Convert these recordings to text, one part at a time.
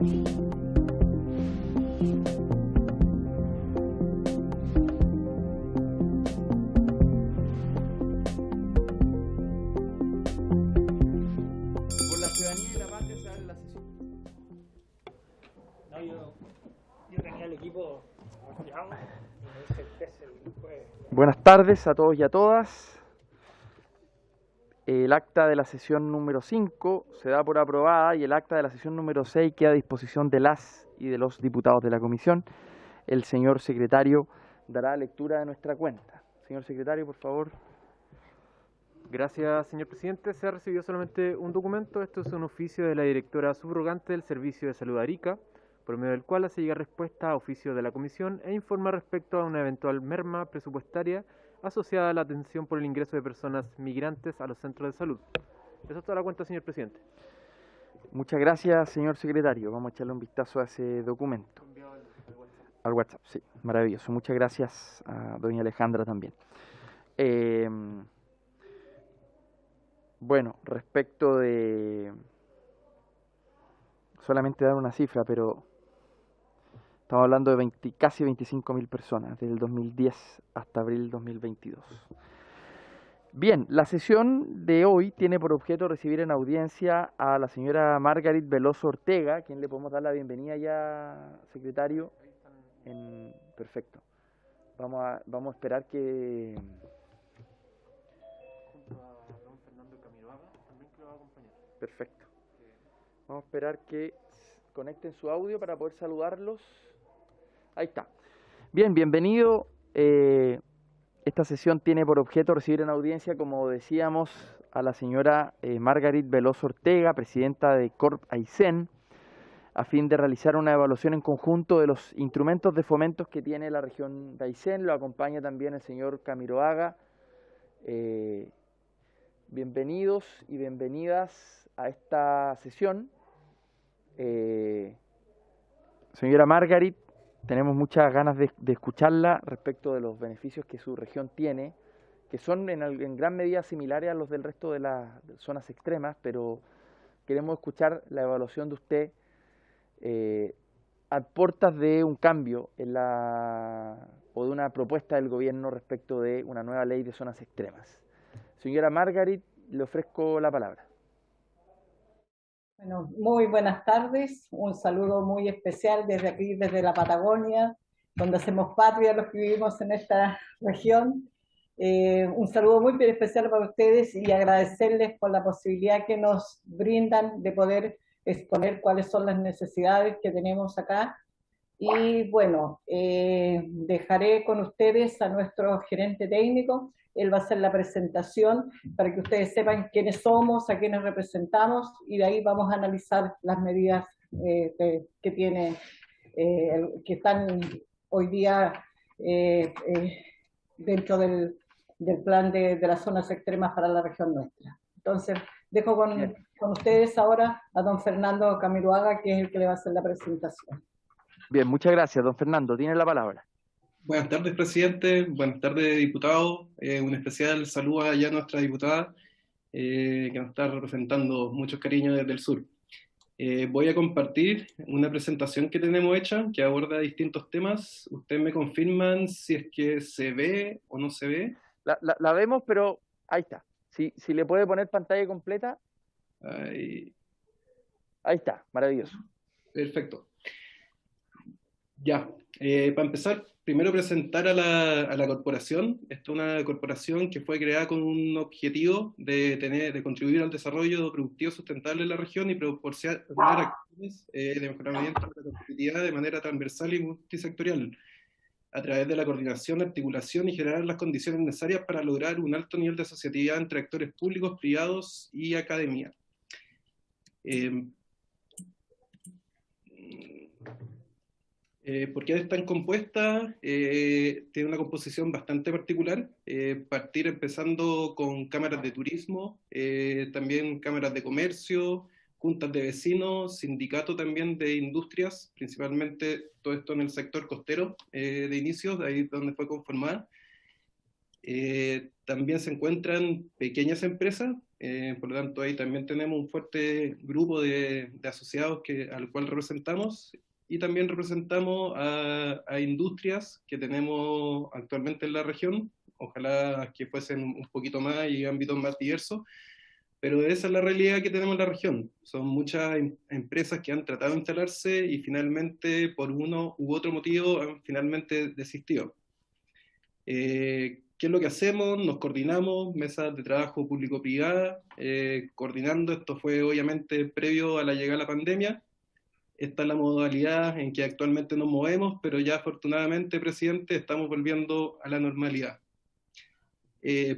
Por la ciudadanía y la patria se abre la sesión. No, yo tenía el equipo volteado y me hice el test el jueves. Buenas tardes a todos y a todas. El acta de la sesión número 5 se da por aprobada y el acta de la sesión número 6 queda a disposición de las y de los diputados de la comisión. El señor secretario dará lectura de nuestra cuenta. Señor secretario, por favor. Gracias, señor presidente. Se ha recibido solamente un documento. Esto es un oficio de la directora subrogante del Servicio de Salud Arica, por medio del cual hace llegar respuesta a oficio de la comisión e informa respecto a una eventual merma presupuestaria asociada a la atención por el ingreso de personas migrantes a los centros de salud. Eso es toda la cuenta, señor presidente. Muchas gracias, señor secretario. Vamos a echarle un vistazo a ese documento. Al WhatsApp, sí, maravilloso. Muchas gracias a doña Alejandra también. Bueno, respecto de... Solamente dar una cifra, pero estamos hablando de casi 25.000 personas, desde el 2010 hasta abril 2022. Bien, la sesión de hoy tiene por objeto recibir en audiencia a la señora Margarit Veloso Ortega, a quien le podemos dar la bienvenida ya, secretario. Perfecto. Vamos a esperar que... Junto a don Fernando Camiroaga, también que lo va a acompañar. Perfecto. Vamos a esperar que conecten su audio para poder saludarlos. Ahí está. Bien, bienvenido. Esta sesión tiene por objeto recibir en audiencia, como decíamos, a la señora Margarit Veloso Ortega, presidenta de Corp Aysén, a fin de realizar una evaluación en conjunto de los instrumentos de fomentos que tiene la región de Aysén. Lo acompaña también el señor Camiroaga. Bienvenidos y bienvenidas a esta sesión. Señora Margarit, tenemos muchas ganas de escucharla respecto de los beneficios que su región tiene, que son en gran medida similares a los del resto de las zonas extremas, pero queremos escuchar la evaluación de usted a puertas de un cambio o de una propuesta del gobierno respecto de una nueva ley de zonas extremas. Señora Margarit, le ofrezco la palabra. Bueno, muy buenas tardes, un saludo muy especial desde aquí, desde la Patagonia, donde hacemos patria los que vivimos en esta región. Un saludo muy especial para ustedes y agradecerles por la posibilidad que nos brindan de poder exponer cuáles son las necesidades que tenemos acá. Y bueno, dejaré con ustedes a nuestro gerente técnico. Él va a hacer la presentación para que ustedes sepan quiénes somos, a quiénes representamos, y de ahí vamos a analizar las medidas que tiene, que están hoy día dentro del plan de las zonas extremas para la región nuestra. Entonces, dejo con ustedes ahora a don Fernando Camiroaga, que es el que le va a hacer la presentación. Bien, muchas gracias, don Fernando. Tiene la palabra. Buenas tardes, presidente. Buenas tardes, diputado. Un especial saludo allá a nuestra diputada, que nos está representando muchos cariños desde el sur. Voy a compartir una presentación que tenemos hecha, que aborda distintos temas. Ustedes me confirman si es que se ve o no se ve. La vemos, pero ahí está. Si le puede poner pantalla completa. Ahí está, maravilloso. Perfecto. Ya, para empezar, primero presentar a la corporación. Esta es una corporación que fue creada con un objetivo de contribuir al desarrollo productivo sustentable en la región y proporcionar acciones de mejoramiento de la competitividad de manera transversal y multisectorial, a través de la coordinación, articulación y generar las condiciones necesarias para lograr un alto nivel de asociatividad entre actores públicos, privados y academia. ¿Por qué es tan compuesta? Tiene una composición bastante particular. Partir empezando con cámaras de turismo, también cámaras de comercio, juntas de vecinos, sindicato también de industrias, principalmente todo esto en el sector costero de inicio, de ahí donde fue conformada. También se encuentran pequeñas empresas, Por lo tanto, ahí también tenemos un fuerte grupo de asociados al cual representamos, y también representamos a industrias que tenemos actualmente en la región, ojalá que fuesen un poquito más y ámbitos más diversos, pero esa es la realidad que tenemos en la región. Son muchas empresas que han tratado de instalarse y finalmente, por uno u otro motivo, han finalmente desistido. ¿Qué es lo que hacemos? Nos coordinamos, mesas de trabajo público-privada, coordinando. Esto fue obviamente previo a la llegada de la pandemia. Esta es la modalidad en que actualmente nos movemos, pero ya afortunadamente, presidente, estamos volviendo a la normalidad.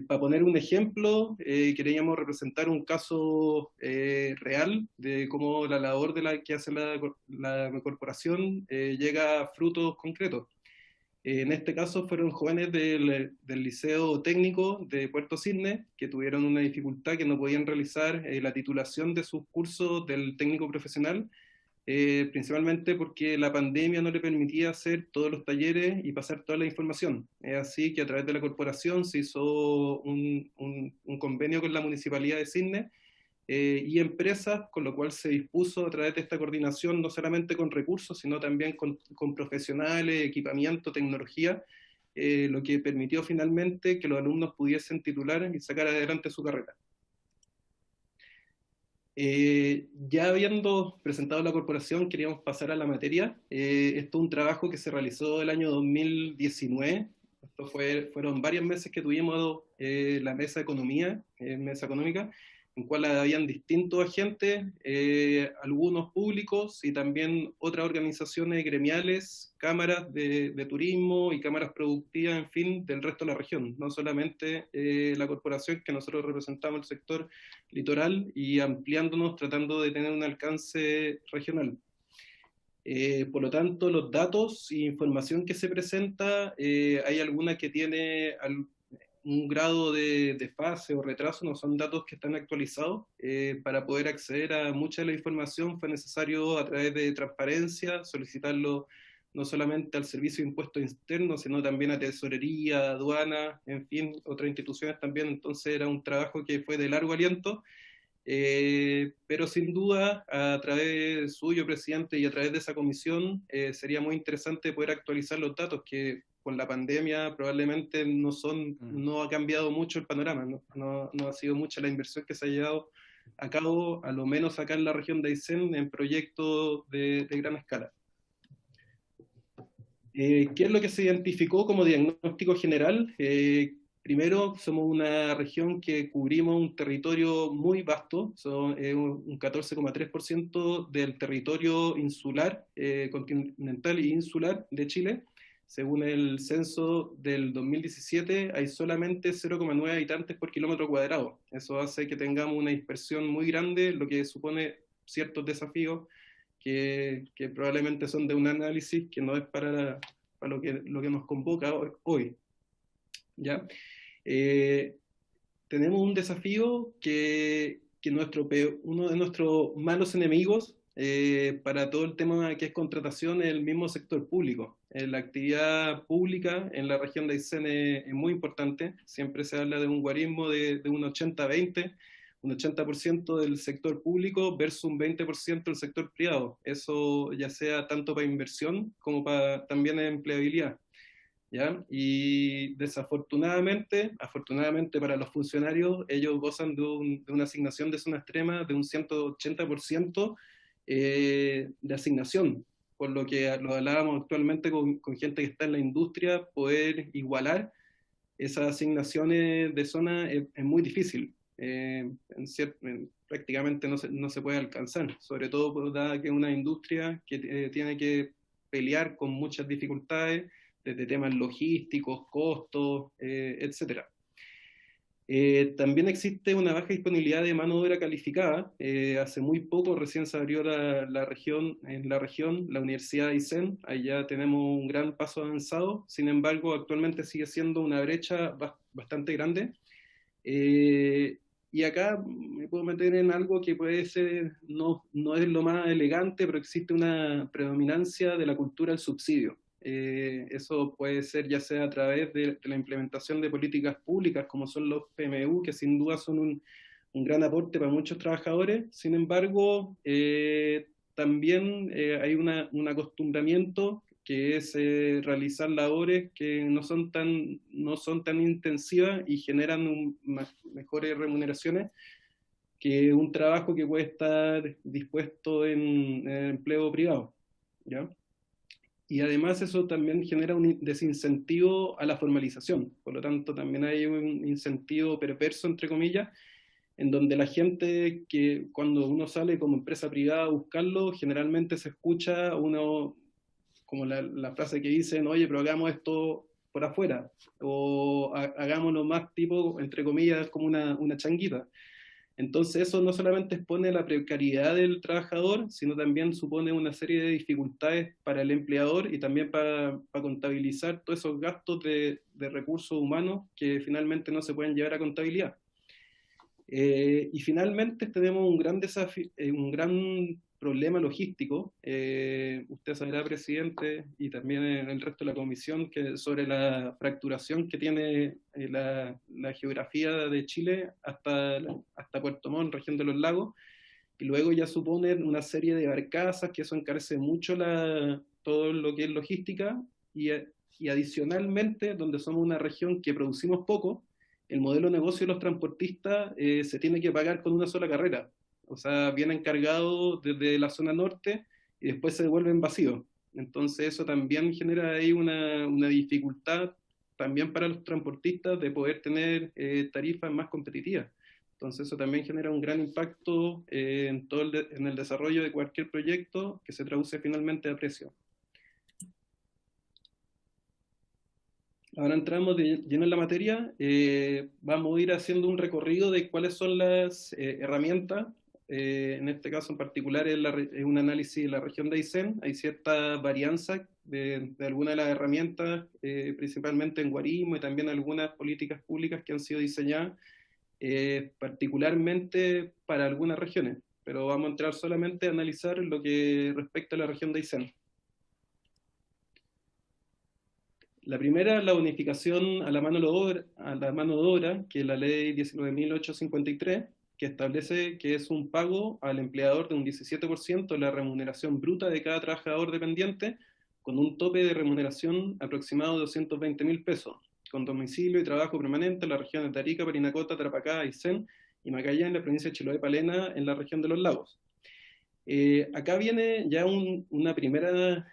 Para poner un ejemplo, queríamos representar un caso real de cómo la labor que hace la corporación llega a frutos concretos. En este caso fueron jóvenes del Liceo Técnico de Puerto Cisne que tuvieron una dificultad, que no podían realizar la titulación de sus cursos del técnico profesional, principalmente porque la pandemia no le permitía hacer todos los talleres y pasar toda la información. Es así que a través de la corporación se hizo un convenio con la Municipalidad de Cisne y empresas, con lo cual se dispuso a través de esta coordinación no solamente con recursos, sino también con profesionales, equipamiento, tecnología, lo que permitió finalmente que los alumnos pudiesen titular y sacar adelante su carrera. Ya habiendo presentado la corporación, queríamos pasar a la materia. Esto es un trabajo que se realizó el año 2019. Fueron varios meses que tuvimos la mesa mesa económica, en cual habían distintos agentes, algunos públicos y también otras organizaciones gremiales, cámaras de turismo y cámaras productivas, en fin, del resto de la región, no solamente la corporación, que nosotros representamos el sector litoral, y ampliándonos, tratando de tener un alcance regional. Por lo tanto, los datos e información que se presenta, hay alguna que tiene un grado de fase o retraso, no son datos que están actualizados. Para poder acceder a mucha de la información fue necesario, a través de transparencia, solicitarlo no solamente al Servicio de Impuestos Internos, sino también a Tesorería, Aduana, en fin, otras instituciones también. Entonces era un trabajo que fue de largo aliento, pero sin duda, a través suyo, presidente, y a través de esa comisión, sería muy interesante poder actualizar los datos, que con la pandemia probablemente no ha cambiado mucho el panorama, no ha sido mucha la inversión que se ha llevado a cabo, a lo menos acá en la región de Aysén, en proyectos de gran escala. ¿Qué es lo que se identificó como diagnóstico general? Primero, somos una región que cubrimos un territorio muy vasto, un 14,3% del territorio insular, continental e insular de Chile. Según el censo del 2017, hay solamente 0,9 habitantes por kilómetro cuadrado. Eso hace que tengamos una dispersión muy grande, lo que supone ciertos desafíos que probablemente son de un análisis que no es para lo que nos convoca hoy. ¿Ya? Tenemos un desafío que uno de nuestros malos enemigos para todo el tema que es contratación es el mismo sector público. La actividad pública en la región de Aysén es muy importante. Siempre se habla de un guarismo de un 80-20, un 80% del sector público versus un 20% del sector privado. Eso ya sea tanto para inversión como para también empleabilidad. ¿Ya? Y desafortunadamente, afortunadamente para los funcionarios, ellos gozan de una asignación de zona extrema de un 180% de asignación, por lo que lo hablábamos actualmente con gente que está en la industria, poder igualar esas asignaciones de zona es muy difícil. Prácticamente no se puede alcanzar, sobre todo dada que es una industria que tiene que pelear con muchas dificultades, desde temas logísticos, costos, etc. También existe una baja disponibilidad de mano de obra calificada. Hace muy poco recién se abrió en la región, la Universidad de Aysén. Allá tenemos un gran paso avanzado. Sin embargo, actualmente sigue siendo una brecha bastante grande. Y acá me puedo meter en algo que puede ser, no es lo más elegante, pero existe una predominancia de la cultura del subsidio. Eso puede ser ya sea a través de la implementación de políticas públicas, como son los PMU, que sin duda son un gran aporte para muchos trabajadores. Sin embargo, también hay un acostumbramiento que es realizar labores que no son tan intensivas y generan mejores remuneraciones que un trabajo que puede estar dispuesto en empleo privado, ¿ya? Y además eso también genera un desincentivo a la formalización. Por lo tanto, también hay un incentivo perverso, entre comillas, en donde la gente que cuando uno sale como empresa privada a buscarlo, generalmente se escucha uno, como la frase que dicen, oye, pero hagamos esto por afuera, o hagámoslo más tipo, entre comillas, como una changuita. Entonces eso no solamente expone la precariedad del trabajador, sino también supone una serie de dificultades para el empleador y también para contabilizar todos esos gastos de recursos humanos que finalmente no se pueden llevar a contabilidad. Y finalmente tenemos un gran desafío, un gran problema logístico. Usted sabrá, presidente, y también el resto de la comisión, que sobre la fracturación que tiene la geografía de Chile hasta Puerto Montt, región de los lagos, y luego ya suponen una serie de barcazas, que eso encarece mucho todo lo que es logística, y adicionalmente, donde somos una región que producimos poco, el modelo de negocio de los transportistas se tiene que pagar con una sola carrera. O sea, vienen cargados desde la zona norte y después se devuelven vacíos. Entonces eso también genera ahí una dificultad también para los transportistas de poder tener tarifas más competitivas. Entonces eso también genera un gran impacto en el desarrollo de cualquier proyecto que se traduce finalmente a precio. Ahora entramos de lleno en la materia. Vamos a ir haciendo un recorrido de cuáles son las herramientas. En este caso en particular es un análisis de la región de Aysén. Hay cierta varianza de algunas de las herramientas, principalmente en guarismo y también algunas políticas públicas que han sido diseñadas particularmente para algunas regiones. Pero vamos a entrar solamente a analizar lo que respecta a la región de Aysén. La primera es la bonificación a la mano de obra, que es la ley 19.853, que establece que es un pago al empleador de un 17% de la remuneración bruta de cada trabajador dependiente, con un tope de remuneración aproximado de 220.000 pesos, con domicilio y trabajo permanente en la región de Tarija, Parinacota, Tarapacá, Aysén y Macaya, en la provincia de Chiloé, Palena, en la región de los Lagos. Acá viene ya una primera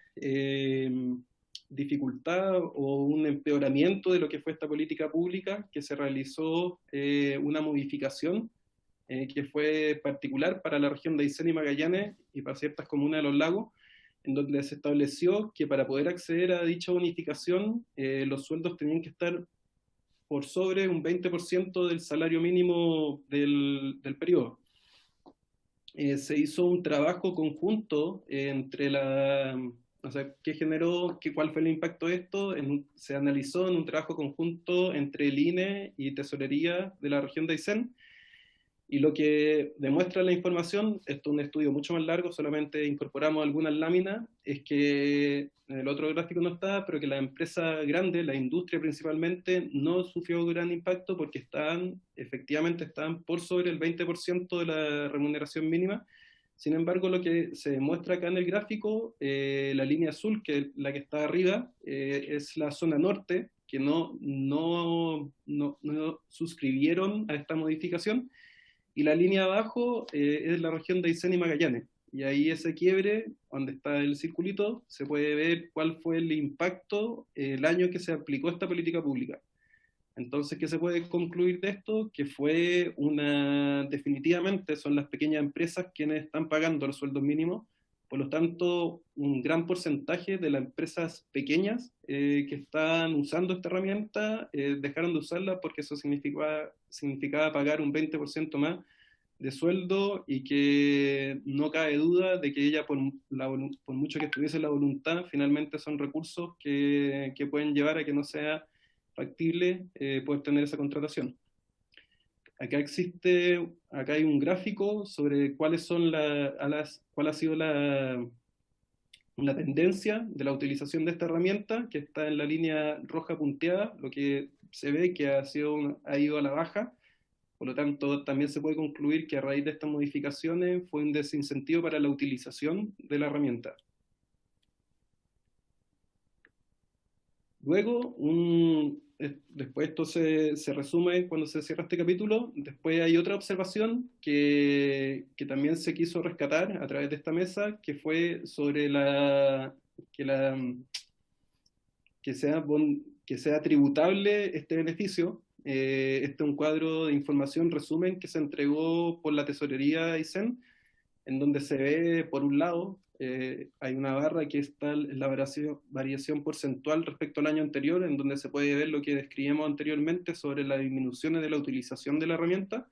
dificultad o un empeoramiento de lo que fue esta política pública, que se realizó una modificación que fue particular para la región de Aysén y Magallanes y para ciertas comunas de los lagos, en donde se estableció que para poder acceder a dicha bonificación los sueldos tenían que estar por sobre un 20% del salario mínimo del periodo. Se hizo un trabajo conjunto entre o sea, ¿qué generó? ¿Cuál fue el impacto de esto? Se analizó en un trabajo conjunto entre el INE y Tesorería de la región de Aysén, y lo que demuestra la información, esto es un estudio mucho más largo, solamente incorporamos algunas láminas, es que en el otro gráfico no está, pero que la empresa grande, la industria principalmente, no sufrió gran impacto porque efectivamente estaban por sobre el 20% de la remuneración mínima. Sin embargo, lo que se demuestra acá en el gráfico, la línea azul, que es la que está arriba, es la zona norte, que no suscribieron a esta modificación, y la línea abajo es la región de Aysén y Magallanes. Y ahí ese quiebre, donde está el circulito, se puede ver cuál fue el impacto el año que se aplicó esta política pública. Entonces, ¿qué se puede concluir de esto? Que definitivamente son las pequeñas empresas quienes están pagando los sueldos mínimos. Por lo tanto, un gran porcentaje de las empresas pequeñas que están usando esta herramienta dejaron de usarla porque eso significaba pagar un 20% más de sueldo, y que no cabe duda de que ella, por mucho que estuviese la voluntad, finalmente son recursos que pueden llevar a que no sea factible poder tener esa contratación. Acá hay un gráfico sobre cuál ha sido la tendencia de la utilización de esta herramienta, que está en la línea roja punteada. Lo que se ve que ha ido a la baja Por lo tanto, también se puede concluir que a raíz de estas modificaciones fue un desincentivo para la utilización de la herramienta. Luego, después esto se resume cuando se cierra este capítulo. Después hay otra observación que también se quiso rescatar a través de esta mesa, que fue sobre que sea tributable este beneficio. Este es un cuadro de información resumen que se entregó por la Tesorería ISEN, en donde se ve, por un lado, hay una barra que está en la variación porcentual respecto al año anterior, en donde se puede ver lo que describimos anteriormente sobre las disminuciones de la utilización de la herramienta.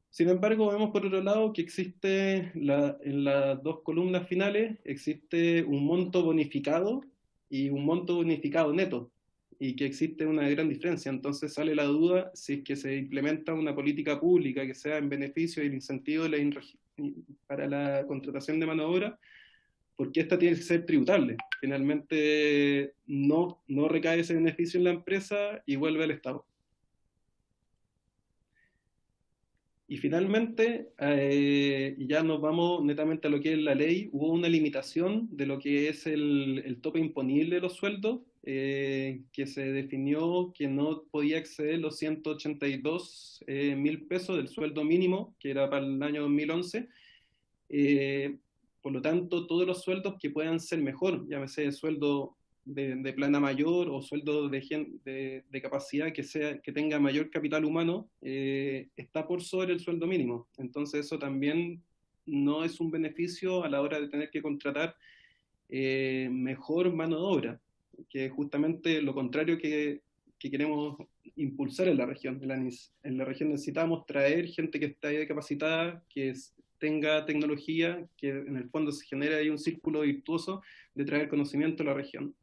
Sin embargo, vemos por otro lado que existe, en las dos columnas finales, existe un monto bonificado y un monto bonificado neto, y que existe una gran diferencia. Entonces sale la duda si es que se implementa una política pública que sea en beneficio y en incentivo para la contratación de mano de obra, porque esta tiene que ser tributable. Finalmente no recae ese beneficio en la empresa y vuelve al Estado. Y finalmente, ya nos vamos netamente a lo que es la ley. Hubo una limitación de lo que es el tope imponible de los sueldos, que se definió que no podía exceder los 182.000 pesos del sueldo mínimo, que era para el año 2011. Por lo tanto, todos los sueldos que puedan ser mejor, llámese sueldo de plana mayor o sueldo de capacidad que tenga mayor capital humano, está por sobre el sueldo mínimo. Entonces eso también no es un beneficio a la hora de tener que contratar mejor mano de obra, que es justamente lo contrario que queremos impulsar en la región. En la región necesitamos traer gente que está capacitada, que tenga tecnología, que en el fondo se genera ahí un círculo virtuoso de traer conocimiento a la región.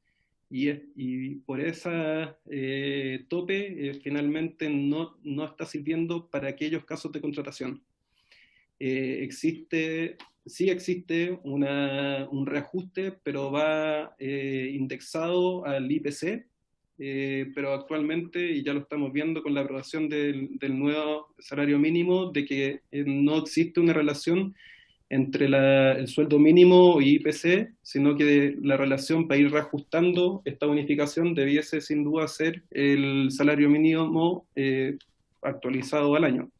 Y por esa tope finalmente no está sirviendo para aquellos casos de contratación. Sí existe un reajuste, pero va indexado al IPC, pero actualmente, y ya lo estamos viendo con la aprobación del nuevo salario mínimo, de que no existe una relación entre el sueldo mínimo y IPC, sino que la relación para ir reajustando esta bonificación debiese sin duda ser el salario mínimo actualizado al año.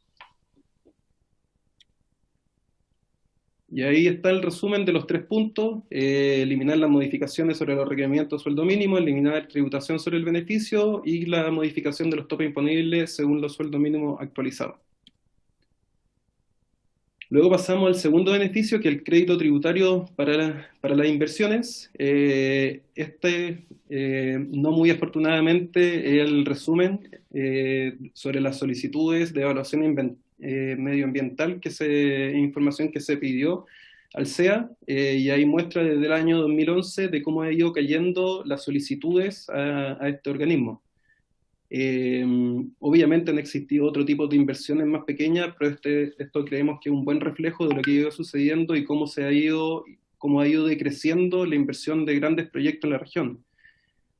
Y ahí está el resumen de los 3 puntos: eliminar las modificaciones sobre los requerimientos de sueldo mínimo, eliminar tributación sobre el beneficio y la modificación de los topes imponibles según los sueldos mínimos actualizados. Luego pasamos al segundo beneficio, que es el crédito tributario para las inversiones. No muy afortunadamente, es el resumen sobre las solicitudes de evaluación medioambiental, información que se pidió al CEA, y ahí muestra desde el año 2011 de cómo ha ido cayendo las solicitudes a este organismo. Obviamente han existido otro tipo de inversiones más pequeñas, pero esto creemos que es un buen reflejo de lo que ha ido sucediendo y cómo ha ido decreciendo la inversión de grandes proyectos en la región.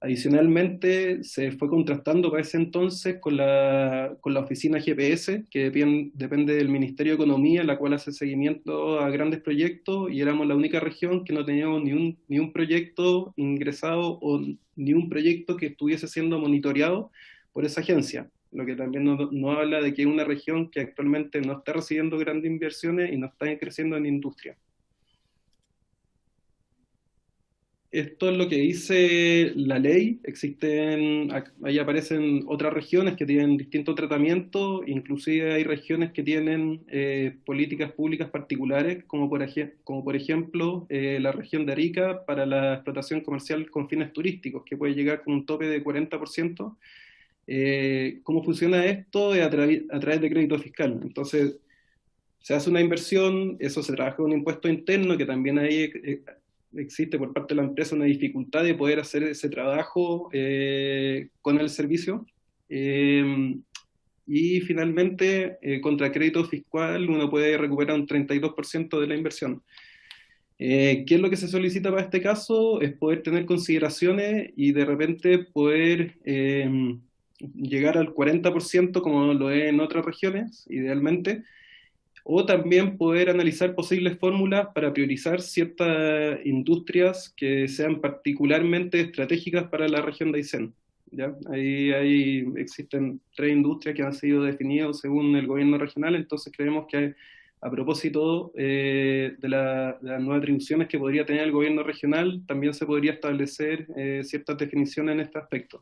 Adicionalmente, se fue contrastando para ese entonces con la oficina GPS, que depende del Ministerio de Economía, la cual hace seguimiento a grandes proyectos, y éramos la única región que no teníamos ni un proyecto ingresado o ni un proyecto que estuviese siendo monitoreado por esa agencia, lo que también nos habla de que es una región que actualmente no está recibiendo grandes inversiones y no está creciendo en industria. Esto es lo que dice la ley. Ahí aparecen otras regiones que tienen distintos tratamientos, inclusive hay regiones que tienen políticas públicas particulares, como por ejemplo la región de Arica para la explotación comercial con fines turísticos, que puede llegar con un tope de 40%. ¿Cómo funciona esto? A través de crédito fiscal. Entonces, se hace una inversión, eso se trabaja con un impuesto interno, que también ahí existe por parte de la empresa una dificultad de poder hacer ese trabajo con el servicio. Y finalmente, contra crédito fiscal, uno puede recuperar un 32% de la inversión. ¿Qué es lo que se solicita para este caso? Es poder tener consideraciones y de repente poder llegar al 40% como lo es en otras regiones, idealmente, o también poder analizar posibles fórmulas para priorizar ciertas industrias que sean particularmente estratégicas para la región de Aysén. ¿Ya? Ahí existen 3 industrias que han sido definidas según el gobierno regional, entonces creemos que a propósito de las nuevas atribuciones que podría tener el gobierno regional, también se podría establecer ciertas definiciones en este aspecto.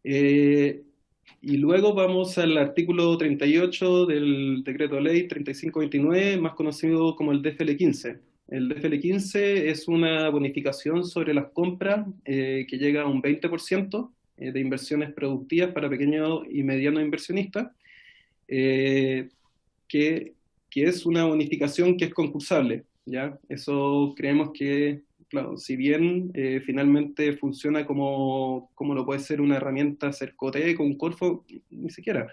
Y luego vamos al artículo 38 del decreto ley 3529, más conocido como el DFL15. El DFL15 es una bonificación sobre las compras que llega a un 20% de inversiones productivas para pequeños y medianos inversionistas, eh, que, que es una bonificación que es concursable, ¿ya? Eso creemos que, claro, si bien finalmente funciona como lo puede ser una herramienta Cercotec o un Corfo, ni siquiera,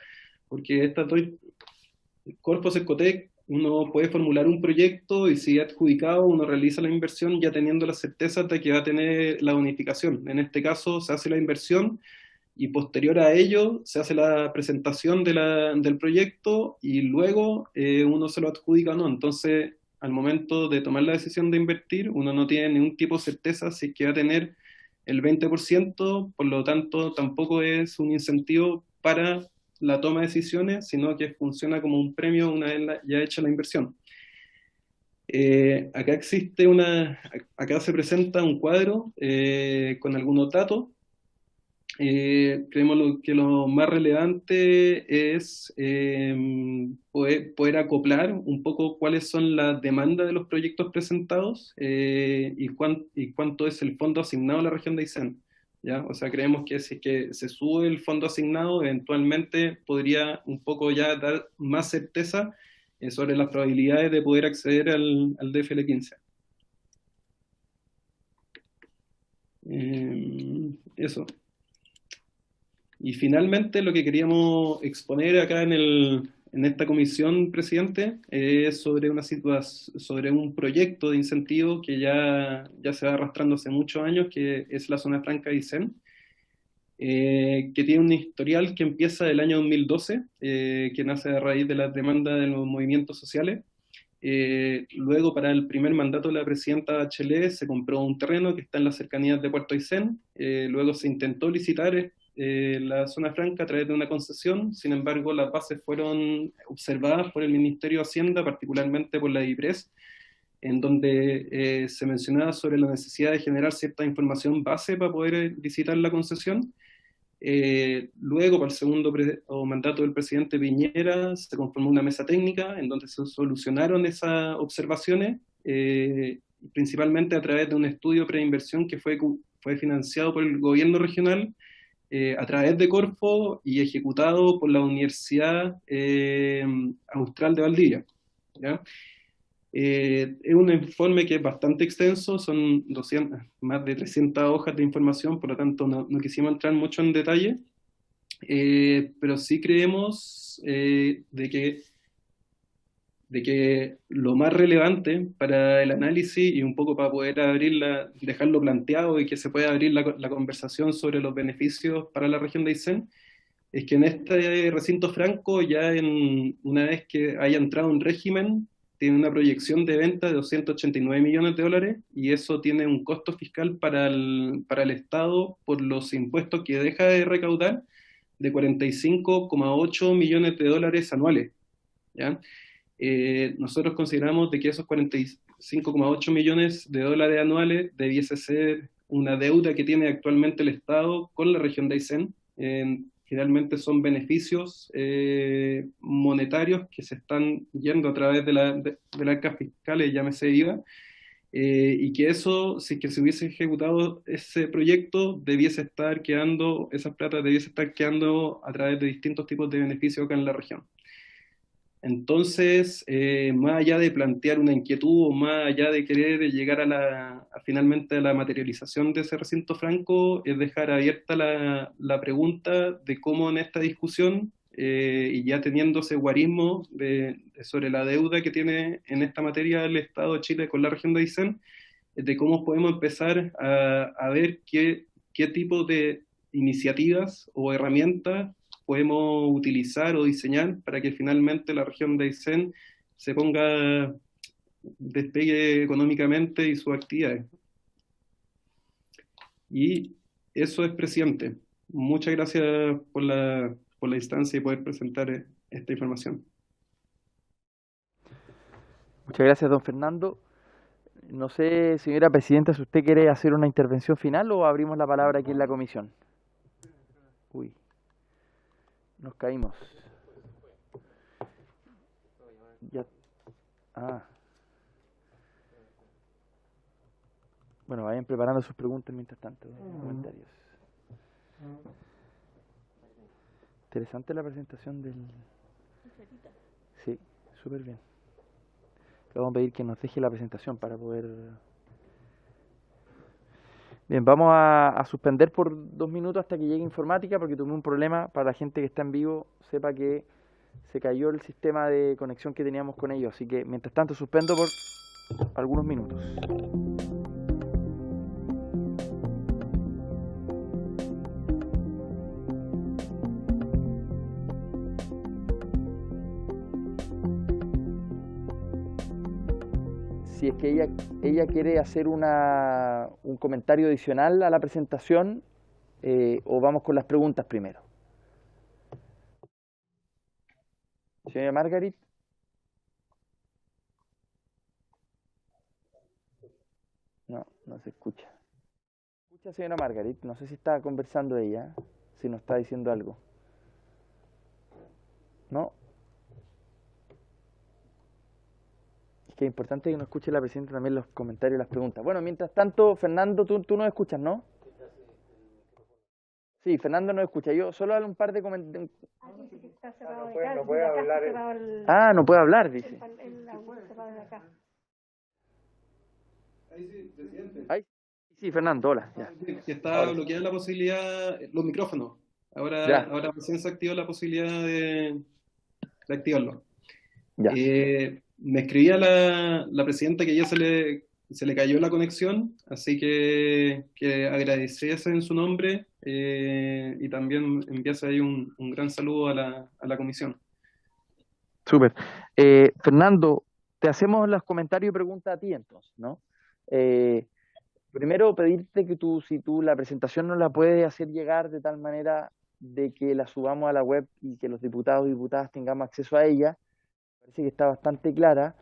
porque estas dos, Corfo, Cercotec, uno puede formular un proyecto y si es adjudicado, uno realiza la inversión ya teniendo la certeza de que va a tener la bonificación. En este caso se hace la inversión y posterior a ello se hace la presentación del proyecto y luego uno se lo adjudica o no. Entonces, al momento de tomar la decisión de invertir, uno no tiene ningún tipo de certeza si es que va a tener el 20%, por lo tanto tampoco es un incentivo para la toma de decisiones, sino que funciona como un premio una vez ya hecha la inversión. Acá se presenta un cuadro con algunos datos. Creemos que lo más relevante es poder acoplar un poco cuáles son las demandas de los proyectos presentados y cuánto es el fondo asignado a la región de Aysén. ¿Ya? O sea, creemos que si es que se sube el fondo asignado, eventualmente podría un poco ya dar más certeza sobre las probabilidades de poder acceder al DFL15. Eso. Y finalmente lo que queríamos exponer acá en esta comisión, presidente, es sobre un proyecto de incentivo que ya se va arrastrando hace muchos años, que es la Zona Franca de Aysén, que tiene un historial que empieza del año 2012, que nace a raíz de las demandas de los movimientos sociales. Luego, para el primer mandato de la presidenta Bachelet, se compró un terreno que está en las cercanías de Puerto Aysén. Luego se intentó licitar la zona franca a través de una concesión. Sin embargo, las bases fueron observadas por el Ministerio de Hacienda, particularmente por la DIPRES, en donde se mencionaba sobre la necesidad de generar cierta información base para poder licitar la concesión. Luego, para el segundo mandato del presidente Piñera, se conformó una mesa técnica en donde se solucionaron esas observaciones, principalmente a través de un estudio preinversión que fue financiado por el gobierno regional a través de Corfo y ejecutado por la Universidad Austral de Valdivia, ¿ya? Es un informe que es bastante extenso, son más de 300 hojas de información, por lo tanto no quisimos entrar mucho en detalle, pero sí creemos de que lo más relevante para el análisis y un poco para poder dejarlo planteado y que se pueda abrir la conversación sobre los beneficios para la región de Aysén, es que en este recinto franco, una vez que haya entrado en régimen, tiene una proyección de venta de 289 millones de dólares y eso tiene un costo fiscal para el Estado por los impuestos que deja de recaudar de 45,8 millones de dólares anuales, ¿ya? Nosotros consideramos de que esos 45,8 millones de dólares anuales debiese ser una deuda que tiene actualmente el Estado con la región de Aysén. Generalmente son beneficios monetarios que se están yendo a través de las arcas fiscales, llámese IVA, y que eso, si es que se hubiese ejecutado ese proyecto, esas plata debiese estar quedando a través de distintos tipos de beneficios acá en la región. Entonces, más allá de plantear una inquietud o más allá de querer llegar finalmente a la materialización de ese recinto franco, es dejar abierta la pregunta de cómo en esta discusión, y ya teniendo ese guarismo sobre la deuda que tiene en esta materia el Estado de Chile con la región de Aysén, de cómo podemos empezar a ver qué qué tipo de iniciativas o herramientas podemos utilizar o diseñar para que finalmente la región de Aysén se ponga, despegue económicamente y sus actividades. Y eso es, presidente. Muchas gracias por la instancia y poder presentar esta información. Muchas gracias, don Fernando. No sé, señora presidenta, si usted quiere hacer una intervención final o abrimos la palabra aquí en la comisión. Uy, nos caímos. Ya. Ah. Bueno, vayan preparando sus preguntas mientras tanto, comentarios. Interesante la presentación del... Sí, súper bien. Le vamos a pedir que nos deje la presentación para poder... Bien, vamos a suspender por 2 minutos hasta que llegue informática, porque tuve un problema. Para la gente que está en vivo, sepa que se cayó el sistema de conexión que teníamos con ellos. Así que, mientras tanto, suspendo por algunos minutos. Si es que ella quiere hacer un comentario adicional a la presentación, o vamos con las preguntas primero. Señora Margarit. No, no se escucha. Escucha, señora Margarit, no sé si está conversando ella, si nos está diciendo algo. ¿No? Que es importante que nos escuche la presidenta también los comentarios y las preguntas. Bueno, mientras tanto, Fernando, tú nos escuchas, ¿no? Sí, Fernando nos escucha. Yo solo haré un par de comentarios. No puede hablar. Ah, no puede hablar, dice. Ahí sí, presidente. Ahí. Sí, Fernando, hola. Ya. Que está bloqueada la posibilidad, los micrófonos. Ahora recién se activó la posibilidad de activarlo. Ya. Me escribía la presidenta que ya se le cayó la conexión, así que agradeciese en su nombre y también enviase ahí un gran saludo a la comisión. Súper. Fernando, te hacemos los comentarios y preguntas a ti entonces, ¿no? Primero pedirte que si tú la presentación nos la puedes hacer llegar de tal manera de que la subamos a la web y que los diputados y diputadas tengamos acceso a ella. Parece que está bastante clara.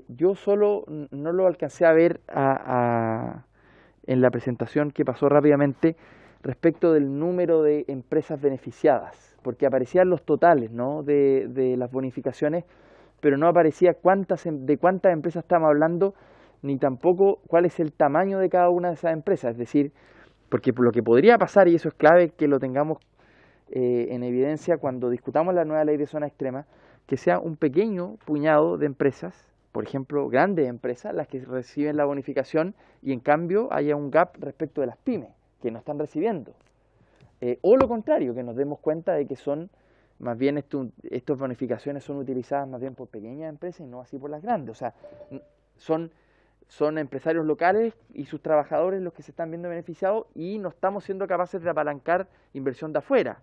Yo solo no lo alcancé a ver en la presentación que pasó rápidamente respecto del número de empresas beneficiadas, porque aparecían los totales, ¿no?, de las bonificaciones, pero no aparecía de cuántas empresas estamos hablando, ni tampoco cuál es el tamaño de cada una de esas empresas. Es decir, porque lo que podría pasar, y eso es clave que lo tengamos en evidencia cuando discutamos la nueva ley de zona extrema, que sea un pequeño puñado de empresas, por ejemplo, grandes empresas, las que reciben la bonificación y en cambio haya un gap respecto de las pymes, que no están recibiendo. O lo contrario, que nos demos cuenta de que más bien estas bonificaciones son utilizadas más bien por pequeñas empresas y no así por las grandes. O sea, son empresarios locales y sus trabajadores los que se están viendo beneficiados y no estamos siendo capaces de apalancar inversión de afuera,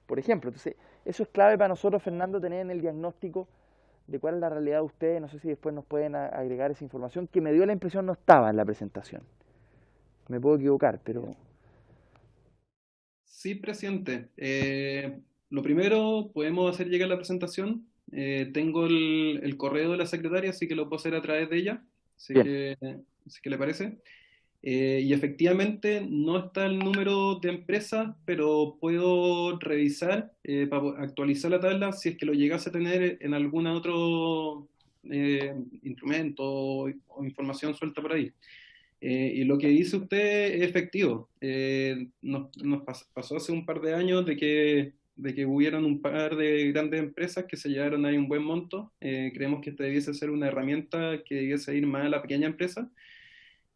por ejemplo. Entonces, eso es clave para nosotros, Fernando, tener en el diagnóstico de cuál es la realidad de ustedes. No sé si después nos pueden agregar esa información, que me dio la impresión no estaba en la presentación. Me puedo equivocar, pero... Sí, presidente. Lo primero, podemos hacer llegar la presentación. Tengo el correo de la secretaria, así que lo puedo hacer a través de ella. Así que le parece. Y efectivamente no está el número de empresas, pero puedo revisar para actualizar la tabla si es que lo llegase a tener en algún otro instrumento o información suelta por ahí. Y lo que dice usted es efectivo. Nos pasó hace un par de años de que hubieron un par de grandes empresas que se llevaron ahí un buen monto. Creemos que esta debiese ser una herramienta que debiese ir más a la pequeña empresa.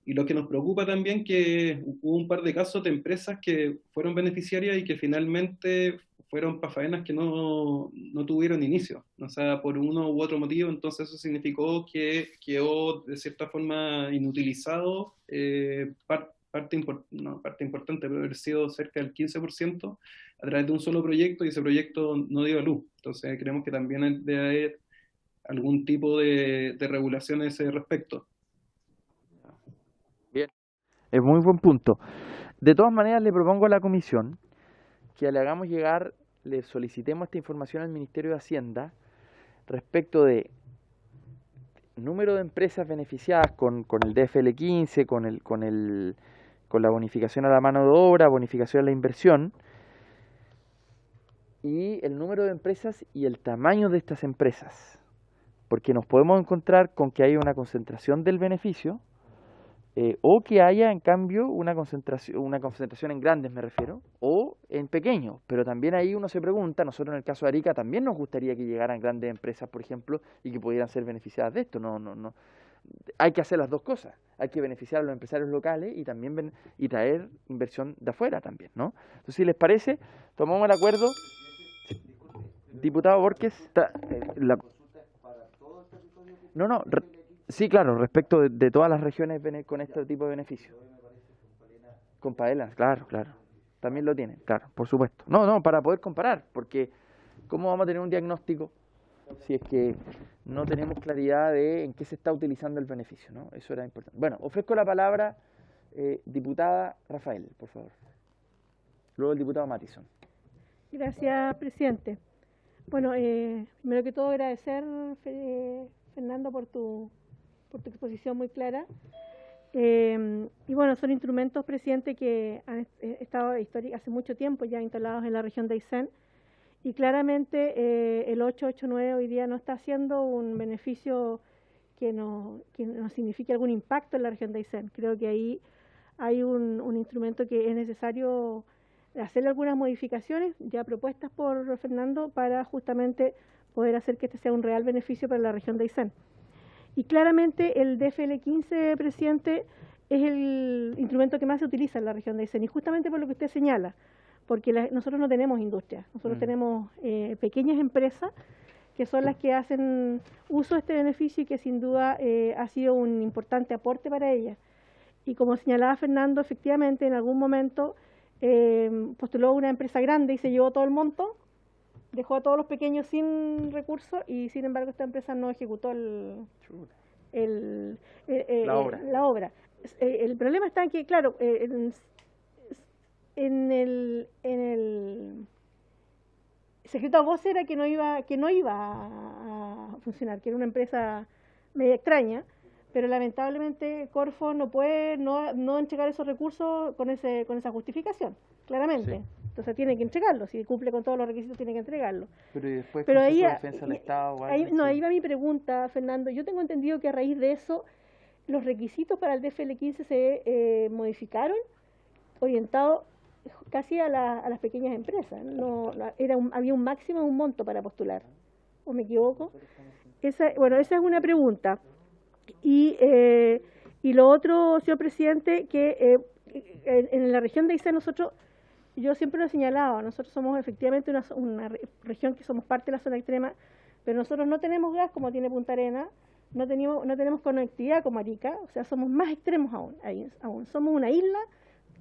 Y lo que nos preocupa también que hubo un par de casos de empresas que fueron beneficiarias y que finalmente fueron para faenas que no tuvieron inicio. O sea, por uno u otro motivo, entonces eso significó que quedó de cierta forma inutilizado una parte importante, puede haber sido cerca del 15% a través de un solo proyecto, y ese proyecto no dio a luz. Entonces creemos que también debe haber algún tipo de regulación a ese respecto. Bien. Es muy buen punto. De todas maneras, le propongo a la comisión que le hagamos llegar, le solicitemos esta información al Ministerio de Hacienda respecto de número de empresas beneficiadas con el DFL 15, con la bonificación a la mano de obra, bonificación a la inversión, y el número de empresas y el tamaño de estas empresas, porque nos podemos encontrar con que haya una concentración del beneficio, o que haya en cambio una concentración en grandes, me refiero, o en pequeños. Pero también ahí uno se pregunta, nosotros en el caso de Arica también nos gustaría que llegaran grandes empresas, por ejemplo, y que pudieran ser beneficiadas de esto. No. Hay que hacer las dos cosas. Hay que beneficiar a los empresarios locales y también y traer inversión de afuera también, ¿no? Entonces, si les parece, tomamos el acuerdo. Diputado Borges, no, sí, claro, respecto de todas las regiones con este tipo de beneficios. Con Paela, claro. También lo tienen, claro, por supuesto. No, para poder comparar, porque ¿cómo vamos a tener un diagnóstico si es que no tenemos claridad de en qué se está utilizando el beneficio, ¿no? Eso era importante. Bueno, ofrezco la palabra, diputada Rafael, por favor. Luego el diputado Mattison. Gracias, presidente. Bueno, primero que todo agradecer, Fernando, por tu exposición muy clara. Y bueno, son instrumentos, presidente, que han estado hace mucho tiempo ya instalados en la región de Aysén, y claramente el 889 hoy día no está haciendo un beneficio que nos signifique algún impacto en la región de Aysén. Creo que ahí hay un instrumento que es necesario hacerle algunas modificaciones ya propuestas por Fernando para justamente poder hacer que este sea un real beneficio para la región de Aysén. Y claramente el DFL 15, presidente, es el instrumento que más se utiliza en la región de Aysén, y justamente por lo que usted señala, porque nosotros no tenemos industria, nosotros tenemos pequeñas empresas que son las que hacen uso de este beneficio y que sin duda ha sido un importante aporte para ellas. Y como señalaba Fernando, efectivamente en algún momento postuló una empresa grande y se llevó todo el monto, dejó a todos los pequeños sin recursos, y sin embargo esta empresa no ejecutó la obra. El problema está en que, claro, en el secreto a voces era que no iba a funcionar, que era una empresa media extraña, pero lamentablemente Corfo no puede no entregar esos recursos con esa justificación, claramente. Sí. Entonces tiene que entregarlo, si cumple con todos los requisitos tiene que entregarlo. Pero, ¿y después pero ahí, defensa del Estado? Ahí va mi pregunta, Fernando. Yo tengo entendido que a raíz de eso los requisitos para el DFL 15 se modificaron, orientados casi a las pequeñas empresas. Había un máximo de un monto para postular, ¿o me equivoco? Esa es una pregunta. Y lo otro, señor presidente, que en la región de Aysén yo siempre lo he señalado, nosotros somos efectivamente una región que somos parte de la zona extrema, pero nosotros no tenemos gas como tiene Punta Arenas, no tenemos conectividad como Arica, o sea, somos más extremos aún. Somos una isla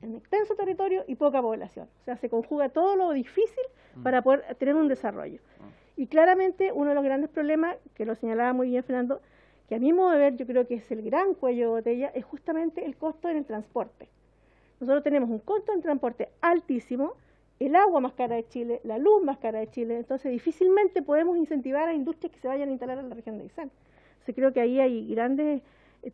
en extenso territorio y poca población, o sea, se conjuga todo lo difícil para poder tener un desarrollo. Y claramente uno de los grandes problemas, que lo señalaba muy bien Fernando, que a mi modo de ver yo creo que es el gran cuello de botella, es justamente el costo en el transporte. Nosotros tenemos un costo en transporte altísimo, el agua más cara de Chile, la luz más cara de Chile, entonces difícilmente podemos incentivar a industrias que se vayan a instalar en la región de Aysén. Entonces creo que ahí hay grandes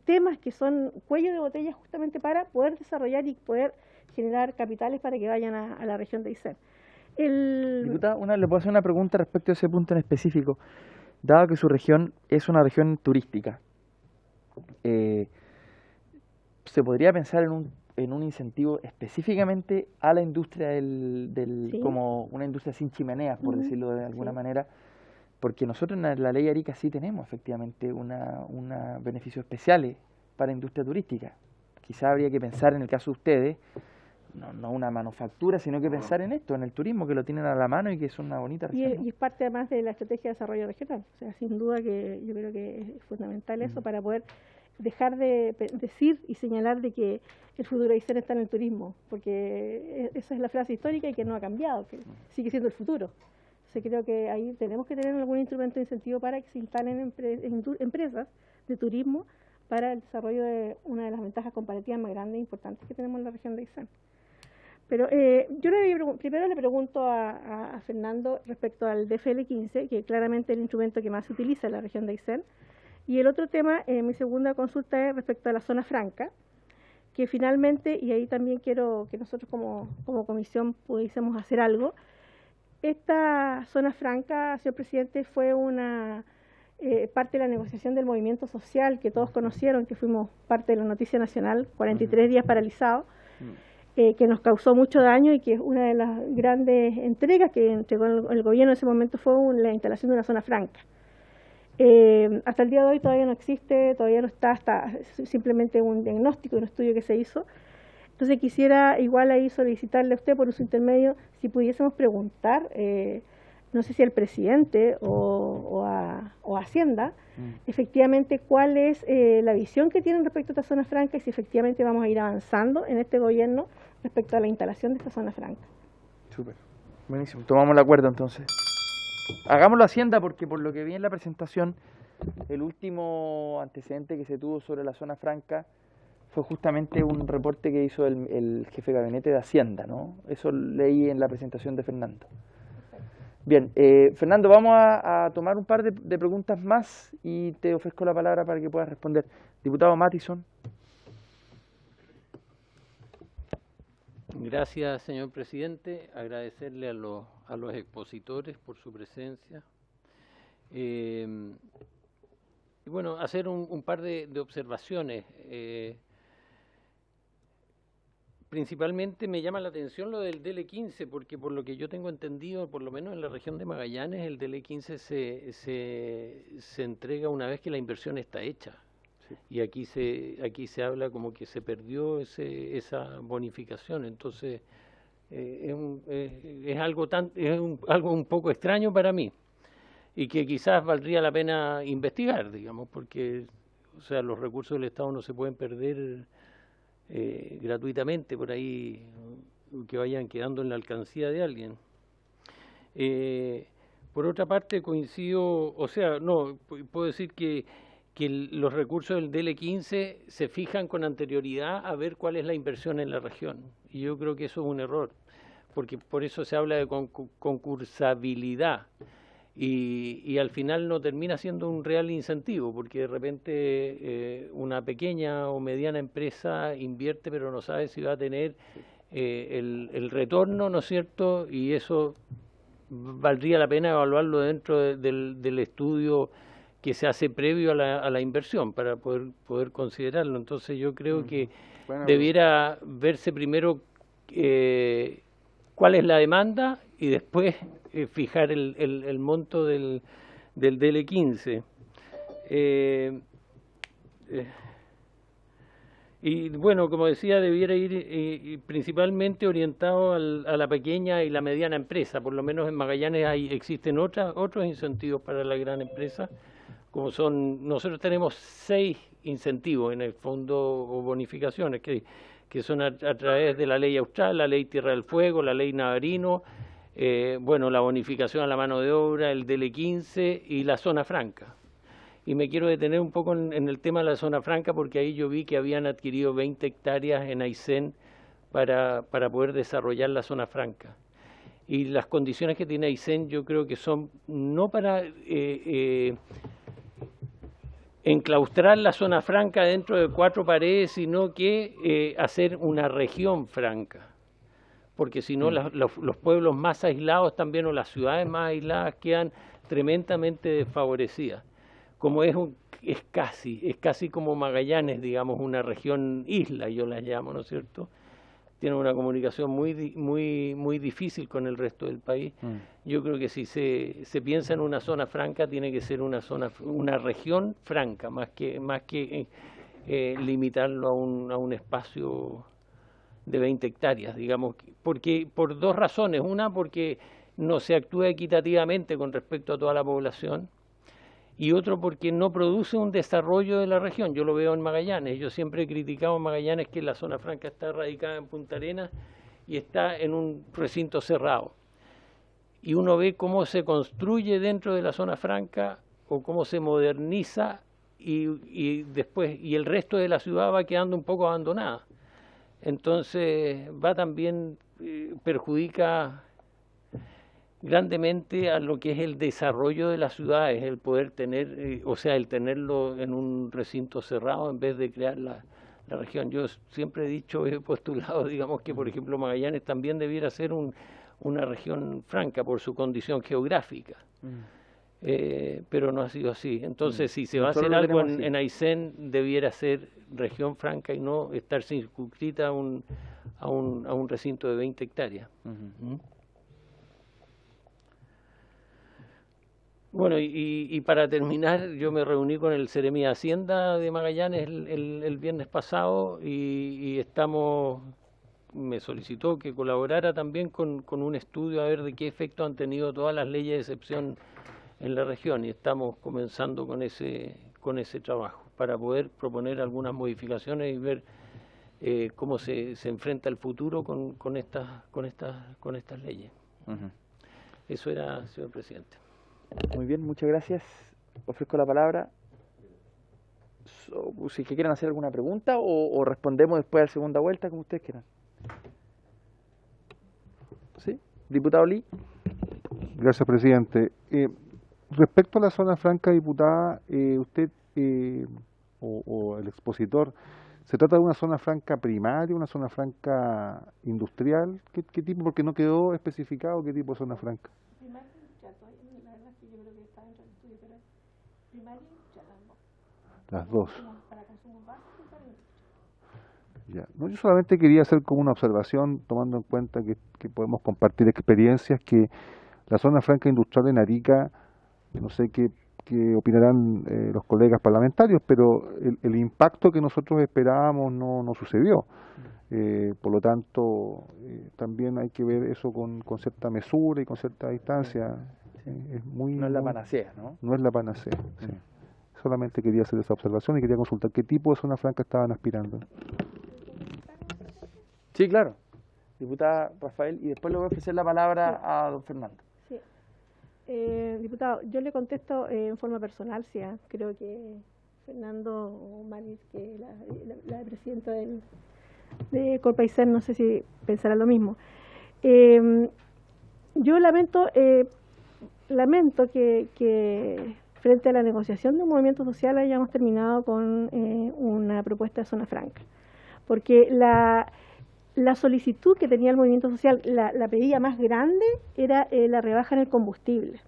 temas que son cuello de botella justamente para poder desarrollar y poder generar capitales para que vayan a la región de Aysén. Diputada, le puedo hacer una pregunta respecto a ese punto en específico. Dado que su región es una región turística, ¿se podría pensar en un incentivo específicamente a la industria sí, como una industria sin chimeneas, por decirlo de alguna manera? Porque nosotros en la ley Arica sí tenemos efectivamente una beneficios especiales para industria turística. Quizá habría que pensar en el caso de ustedes, no una manufactura, sino que pensar en esto, en el turismo, que lo tienen a la mano y que es una bonita región. Y es parte además de la estrategia de desarrollo regional. O sea, sin duda que yo creo que es fundamental eso para poder dejar de decir y señalar de que el futuro de Aysén está en el turismo, porque esa es la frase histórica y que no ha cambiado, que sigue siendo el futuro. Entonces creo que ahí tenemos que tener algún instrumento de incentivo para que se instalen empresas de turismo para el desarrollo de una de las ventajas comparativas más grandes e importantes que tenemos en la región de Aysén. Pero yo primero le pregunto a Fernando respecto al DFL15, que claramente es el instrumento que más se utiliza en la región de Aysén. Y el otro tema, mi segunda consulta es respecto a la zona franca, que finalmente, y ahí también quiero que nosotros como comisión pudiésemos hacer algo. Esta zona franca, señor presidente, fue una parte de la negociación del movimiento social que todos conocieron, que fuimos parte de la noticia nacional, 43 días paralizados, que nos causó mucho daño y que es una de las grandes entregas que entregó el gobierno en ese momento fue la instalación de una zona franca. Hasta el día de hoy todavía no existe, todavía no está, simplemente un diagnóstico, un estudio que se hizo. Entonces quisiera igual ahí solicitarle a usted por su intermedio si pudiésemos preguntar, no sé si al presidente o a Hacienda, efectivamente cuál es la visión que tienen respecto a esta zona franca y si efectivamente vamos a ir avanzando en este gobierno respecto a la instalación de esta zona franca. Súper, buenísimo, tomamos el acuerdo entonces. Hagámoslo Hacienda porque por lo que vi en la presentación, el último antecedente que se tuvo sobre la zona franca fue justamente un reporte que hizo el jefe de gabinete de Hacienda, ¿no? Eso leí en la presentación de Fernando. Bien, Fernando, vamos a tomar un par de preguntas más y te ofrezco la palabra para que puedas responder. Diputado Mattison. Gracias, señor presidente. Agradecerle a los expositores por su presencia. Y bueno, hacer un par de observaciones. Principalmente me llama la atención lo del DL15, porque por lo que yo tengo entendido, por lo menos en la región de Magallanes, el DL15 se entrega una vez que la inversión está hecha. Sí. Y aquí se habla como que se perdió esa bonificación. Entonces, es algo un poco extraño para mí y que quizás valdría la pena investigar, digamos, porque o sea, los recursos del Estado no se pueden perder gratuitamente por ahí, que vayan quedando en la alcancía de alguien. Por otra parte, coincido, o sea, no, puedo decir que los recursos del DL15 se fijan con anterioridad a ver cuál es la inversión en la región. Y yo creo que eso es un error, porque por eso se habla de concursabilidad. Y al final no termina siendo un real incentivo, porque de repente una pequeña o mediana empresa invierte pero no sabe si va a tener el retorno, ¿no es cierto? Y eso valdría la pena evaluarlo dentro del estudio que se hace previo a la inversión para poder considerarlo. Entonces yo creo que debiera verse primero cuál es la demanda y después fijar el monto del DL15. Y bueno, como decía, debiera ir principalmente orientado a la pequeña y la mediana empresa. Por lo menos en Magallanes existen otros incentivos para la gran empresa, como son, nosotros tenemos 6 incentivos en el fondo o bonificaciones que son a través de la ley austral, la ley Tierra del Fuego, la ley Navarino, bueno, la bonificación a la mano de obra, el DL15 y la zona franca. Y me quiero detener un poco en el tema de la zona franca porque ahí yo vi que habían adquirido 20 hectáreas en Aysén para poder desarrollar la zona franca. Y las condiciones que tiene Aysén yo creo que son no para enclaustrar la zona franca dentro de 4 paredes, sino que hacer una región franca. Porque si no, los pueblos más aislados también, o las ciudades más aisladas, quedan tremendamente desfavorecidas. Como es casi como Magallanes, digamos, una región isla, yo la llamo, ¿no es cierto? Tiene una comunicación muy difícil con el resto del país. Yo creo que si se piensa en una zona franca, tiene que ser una región franca, más que limitarlo a un espacio de 20 hectáreas, digamos, porque por 2 razones. Una, porque no se actúa equitativamente con respecto a toda la población, y otro porque no produce un desarrollo de la región. Yo lo veo en Magallanes. Yo siempre he criticado en Magallanes que la zona franca está radicada en Punta Arenas y está en un recinto cerrado. Y uno ve cómo se construye dentro de la zona franca o cómo se moderniza y después el resto de la ciudad va quedando un poco abandonada. Entonces va también, perjudica grandemente a lo que es el desarrollo de las ciudades, el poder tener, o sea, el tenerlo en un recinto cerrado en vez de crear la región. Yo siempre he dicho, he postulado, digamos, que por ejemplo Magallanes también debiera ser una región franca por su condición geográfica. Pero no ha sido así. Entonces, si se va a hacer algo en Aysén, debiera ser región franca y no estar circunscrita a un recinto de 20 hectáreas. Bueno, y para terminar, yo me reuní con el Seremi de Hacienda de Magallanes el viernes pasado y me solicitó que colaborara también con un estudio a ver de qué efecto han tenido todas las leyes de excepción en la región, y estamos comenzando con ese trabajo para poder proponer algunas modificaciones y ver cómo se enfrenta el futuro con estas leyes. Eso era, señor presidente. Muy bien, muchas gracias. Ofrezco la palabra. Si que quieran hacer alguna pregunta o respondemos después a la segunda vuelta, como ustedes quieran. ¿Sí? Diputado Lee. Gracias, presidente. Respecto a la zona franca, diputada, usted o el expositor, ¿se trata de una zona franca primaria, una zona franca industrial? ¿Qué tipo? Porque no quedó especificado qué tipo de zona franca. Las dos. Ya. No, yo solamente quería hacer como una observación, tomando en cuenta que podemos compartir experiencias, que la zona franca industrial en Arica, no sé qué opinarán los colegas parlamentarios, pero el impacto que nosotros esperábamos no sucedió. Por lo tanto, también hay que ver eso con cierta mesura y con cierta distancia. No es la panacea, ¿no? No es la panacea, sí. Solamente quería hacer esa observación y quería consultar qué tipo de zona franca estaban aspirando. Sí, claro. Diputada Rafael, y después le voy a ofrecer la palabra a don Fernando. Sí. Diputado, yo le contesto en forma personal, sí, creo que Fernando o Maris, que la presidenta de Corpaicén, no sé si pensará lo mismo. Yo lamento que frente a la negociación de un movimiento social hayamos terminado con una propuesta de zona franca, porque la solicitud que tenía el movimiento social, la pedida más grande era la rebaja en el combustible.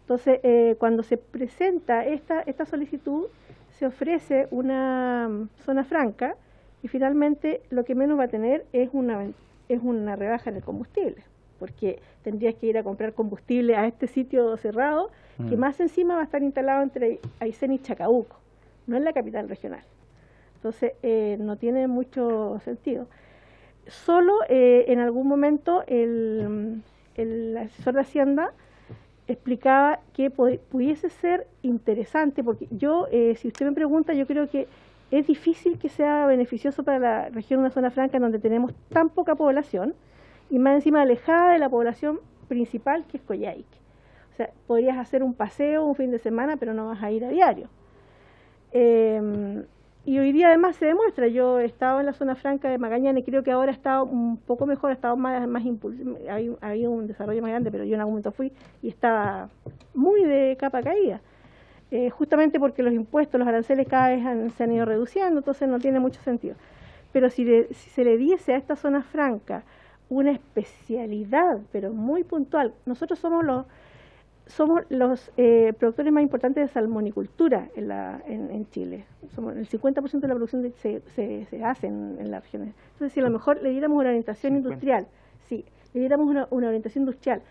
Entonces, cuando se presenta esta solicitud, se ofrece una zona franca y finalmente lo que menos va a tener es una rebaja en el combustible, porque tendrías que ir a comprar combustible a este sitio cerrado, que más encima va a estar instalado entre Aysén y Chacabuco, no en la capital regional. Entonces, no tiene mucho sentido. Solo en algún momento el asesor de Hacienda explicaba que pudiese ser interesante, porque yo, si usted me pregunta, yo creo que es difícil que sea beneficioso para la región una zona franca en donde tenemos tan poca población y más encima alejada de la población principal, que es Coyhaique. O sea, podrías hacer un paseo un fin de semana, pero no vas a ir a diario. Y hoy día además se demuestra. Yo he estado en la zona franca de Magallanes y creo que ahora ha estado un poco mejor, ha estado más impulsivo, ha habido un desarrollo más grande, pero yo en algún momento fui y estaba muy de capa caída. Justamente porque los impuestos, los aranceles cada vez se han ido reduciendo, entonces no tiene mucho sentido. Pero si se le diese a esta zona franca una especialidad, pero muy puntual, nosotros somos los productores más importantes de salmonicultura en Chile. El 50% de la producción se hace en las regiones. Entonces, si a lo mejor le diéramos una orientación industrial, le diéramos una orientación industrial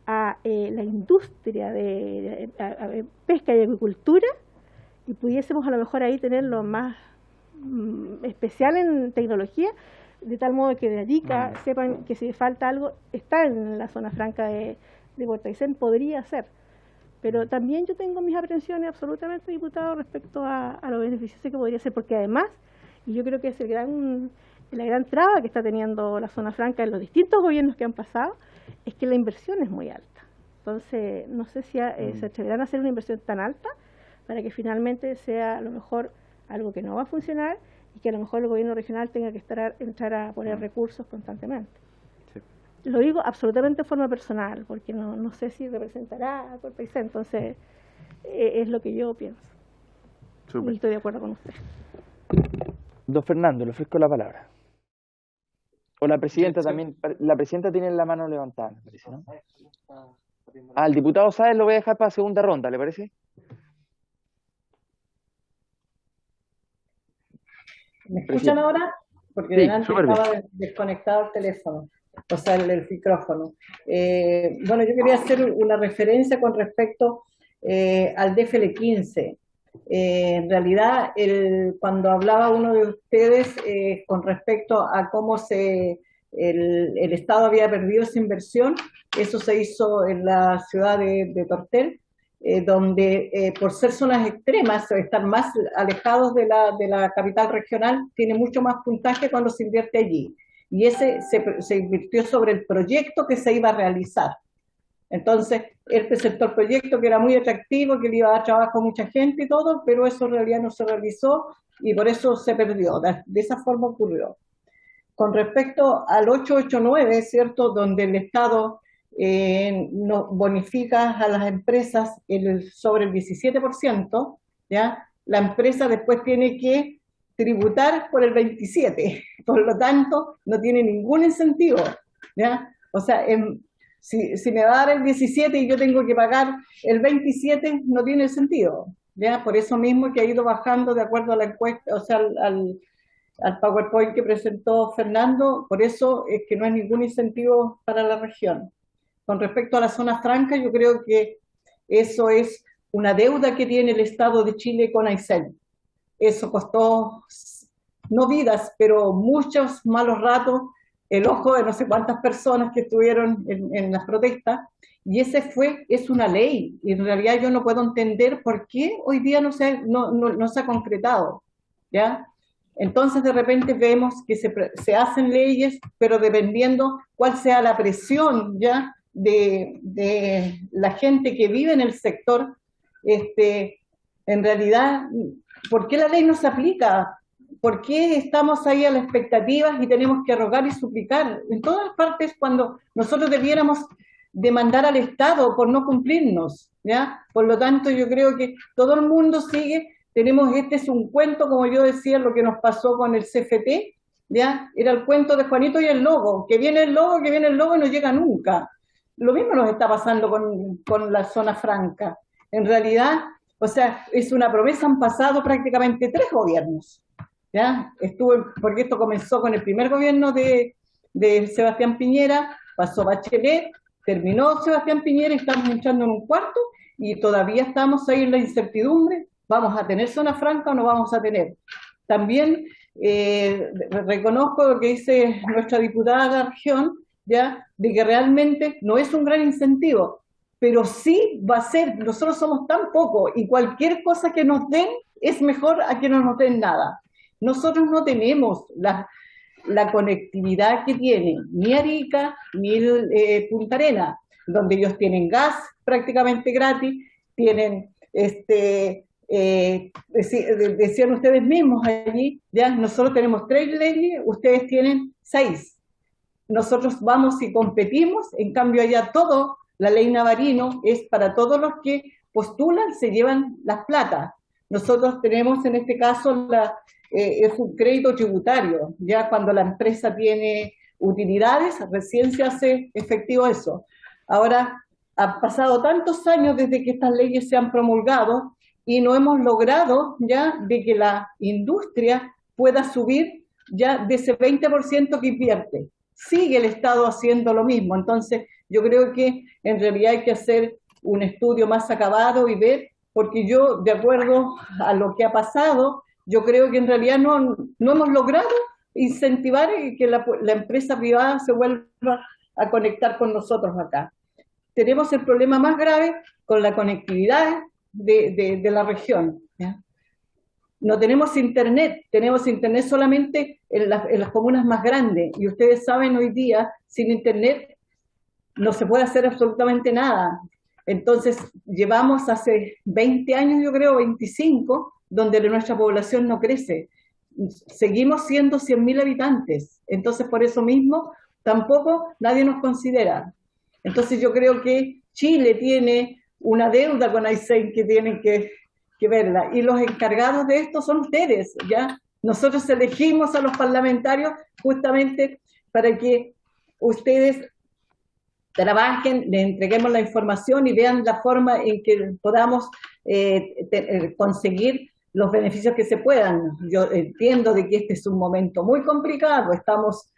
a la industria de pesca y agricultura, y pudiésemos a lo mejor ahí tener lo más especial en tecnología, de tal modo que de Arica sepan que si falta algo, está en la zona franca de Puerto Aysén, podría ser. Pero también yo tengo mis aprensiones absolutamente, diputado, respecto a lo beneficioso que podría ser, porque además, y yo creo que es la gran traba que está teniendo la zona franca en los distintos gobiernos que han pasado, es que la inversión es muy alta. Entonces, no sé si se atreverán a hacer una inversión tan alta para que finalmente sea a lo mejor algo que no va a funcionar y que a lo mejor el gobierno regional tenga que entrar a poner recursos constantemente. Lo digo absolutamente de forma personal, porque no sé si representará a Corpexen, entonces es lo que yo pienso. Súper. Y estoy de acuerdo con usted. Don Fernando, le ofrezco la palabra. O la presidenta también, la presidenta tiene la mano levantada, me parece, ¿no? El diputado Sáez lo voy a dejar para segunda ronda, ¿le parece? ¿Me escuchan ahora? Porque Sí, delante súper bien. estaba desconectado el teléfono, o sea, el micrófono. Bueno, yo quería hacer una referencia con respecto al DFL15. En realidad, cuando hablaba uno de ustedes con respecto a cómo el Estado había perdido esa inversión, eso se hizo en la ciudad de Tortel, donde por ser zonas extremas, estar más alejados de la capital regional, tiene mucho más puntaje cuando se invierte allí. Y ese se invirtió sobre el proyecto que se iba a realizar. Entonces, él presentó el proyecto que era muy atractivo, que le iba a dar trabajo a mucha gente y todo, pero eso en realidad no se realizó y por eso se perdió. De esa forma ocurrió. Con respecto al 889, ¿cierto?, donde el Estado bonifica a las empresas sobre el 17%, ¿ya? La empresa después tiene que tributar por el 27%, por lo tanto, no tiene ningún incentivo, ¿ya? O sea, si me va a dar el 17 y yo tengo que pagar el 27, no tiene sentido, ¿ya? Por eso mismo que ha ido bajando de acuerdo a la encuesta, o sea, al PowerPoint que presentó Fernando, por eso es que no hay ningún incentivo para la región. Con respecto a la zona franca, yo creo que eso es una deuda que tiene el Estado de Chile con Aysén. Eso costó, no vidas, pero muchos malos ratos, el ojo de no sé cuántas personas que estuvieron en las protestas, y es una ley, y en realidad yo no puedo entender por qué hoy día no se ha concretado, ¿ya? Entonces de repente vemos que se hacen leyes, pero dependiendo cuál sea la presión, ¿ya?, de la gente que vive en el sector, en realidad, ¿por qué la ley no se aplica? ¿Por qué estamos ahí a las expectativas y tenemos que rogar y suplicar? En todas partes, cuando nosotros debiéramos demandar al Estado por no cumplirnos, ¿ya? Por lo tanto, yo creo que todo el mundo sigue, este es un cuento, como yo decía, lo que nos pasó con el CFT, ¿ya? Era el cuento de Juanito y el lobo, que viene el lobo y no llega nunca. Lo mismo nos está pasando con la zona franca. En realidad, o sea, es una promesa, han pasado prácticamente 3 gobiernos, ¿ya? Porque esto comenzó con el primer gobierno de Sebastián Piñera, pasó Bachelet, terminó Sebastián Piñera y estamos entrando en un cuarto y todavía estamos ahí en la incertidumbre. ¿Vamos a tener zona franca o no vamos a tener? También reconozco lo que dice nuestra diputada de la región, ¿ya?, de que realmente no es un gran incentivo, pero sí va a ser, nosotros somos tan pocos y cualquier cosa que nos den es mejor a que no nos den nada. Nosotros no tenemos la conectividad que tiene ni Arica ni Punta Arenas, donde ellos tienen gas prácticamente gratis, tienen decían ustedes mismos allí, ya nosotros tenemos 3 leyes, ustedes tienen 6. Nosotros vamos y competimos, en cambio allá todo, la ley Navarino es para todos los que postulan, se llevan las platas. Nosotros tenemos en este caso es un crédito tributario, ya cuando la empresa tiene utilidades, recién se hace efectivo eso. Ahora, han pasado tantos años desde que estas leyes se han promulgado y no hemos logrado ya de que la industria pueda subir ya de ese 20% que invierte. Sigue el Estado haciendo lo mismo, entonces yo creo que en realidad hay que hacer un estudio más acabado y ver, porque yo, de acuerdo a lo que ha pasado, yo creo que en realidad no hemos logrado incentivar que la empresa privada se vuelva a conectar con nosotros acá. tenemos el problema más grave con la conectividad de la región, ¿ya? No tenemos internet solamente en las comunas más grandes, y ustedes saben hoy día, sin internet no se puede hacer absolutamente nada. Entonces, llevamos hace 20 años, yo creo, 25, donde nuestra población no crece. Seguimos siendo 100.000 habitantes, entonces por eso mismo tampoco nadie nos considera. Entonces yo creo que Chile tiene una deuda con Aysén que tienen que verla, y los encargados de esto son ustedes, ¿ya? Nosotros elegimos a los parlamentarios justamente para que ustedes trabajen, le entreguemos la información y vean la forma en que podamos conseguir los beneficios que se puedan. Yo entiendo de que este es un momento muy complicado, estamos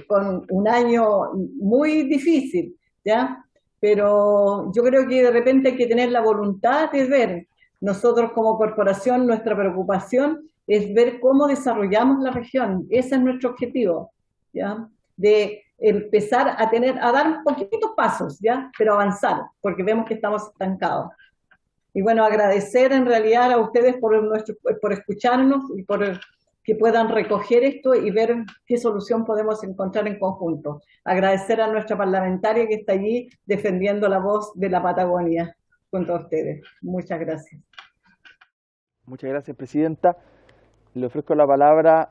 con un año muy difícil, ¿ya? Pero yo creo que de repente hay que tener la voluntad de ver. Nosotros como corporación, nuestra preocupación es ver cómo desarrollamos la región. Ese es nuestro objetivo, ¿ya? De empezar a dar poquitos pasos, ¿ya? Pero avanzar, porque vemos que estamos estancados. Y bueno, agradecer en realidad a ustedes por escucharnos y por que puedan recoger esto y ver qué solución podemos encontrar en conjunto. Agradecer a nuestra parlamentaria que está allí defendiendo la voz de la Patagonia junto a ustedes. Muchas gracias. Muchas gracias, presidenta. Le ofrezco la palabra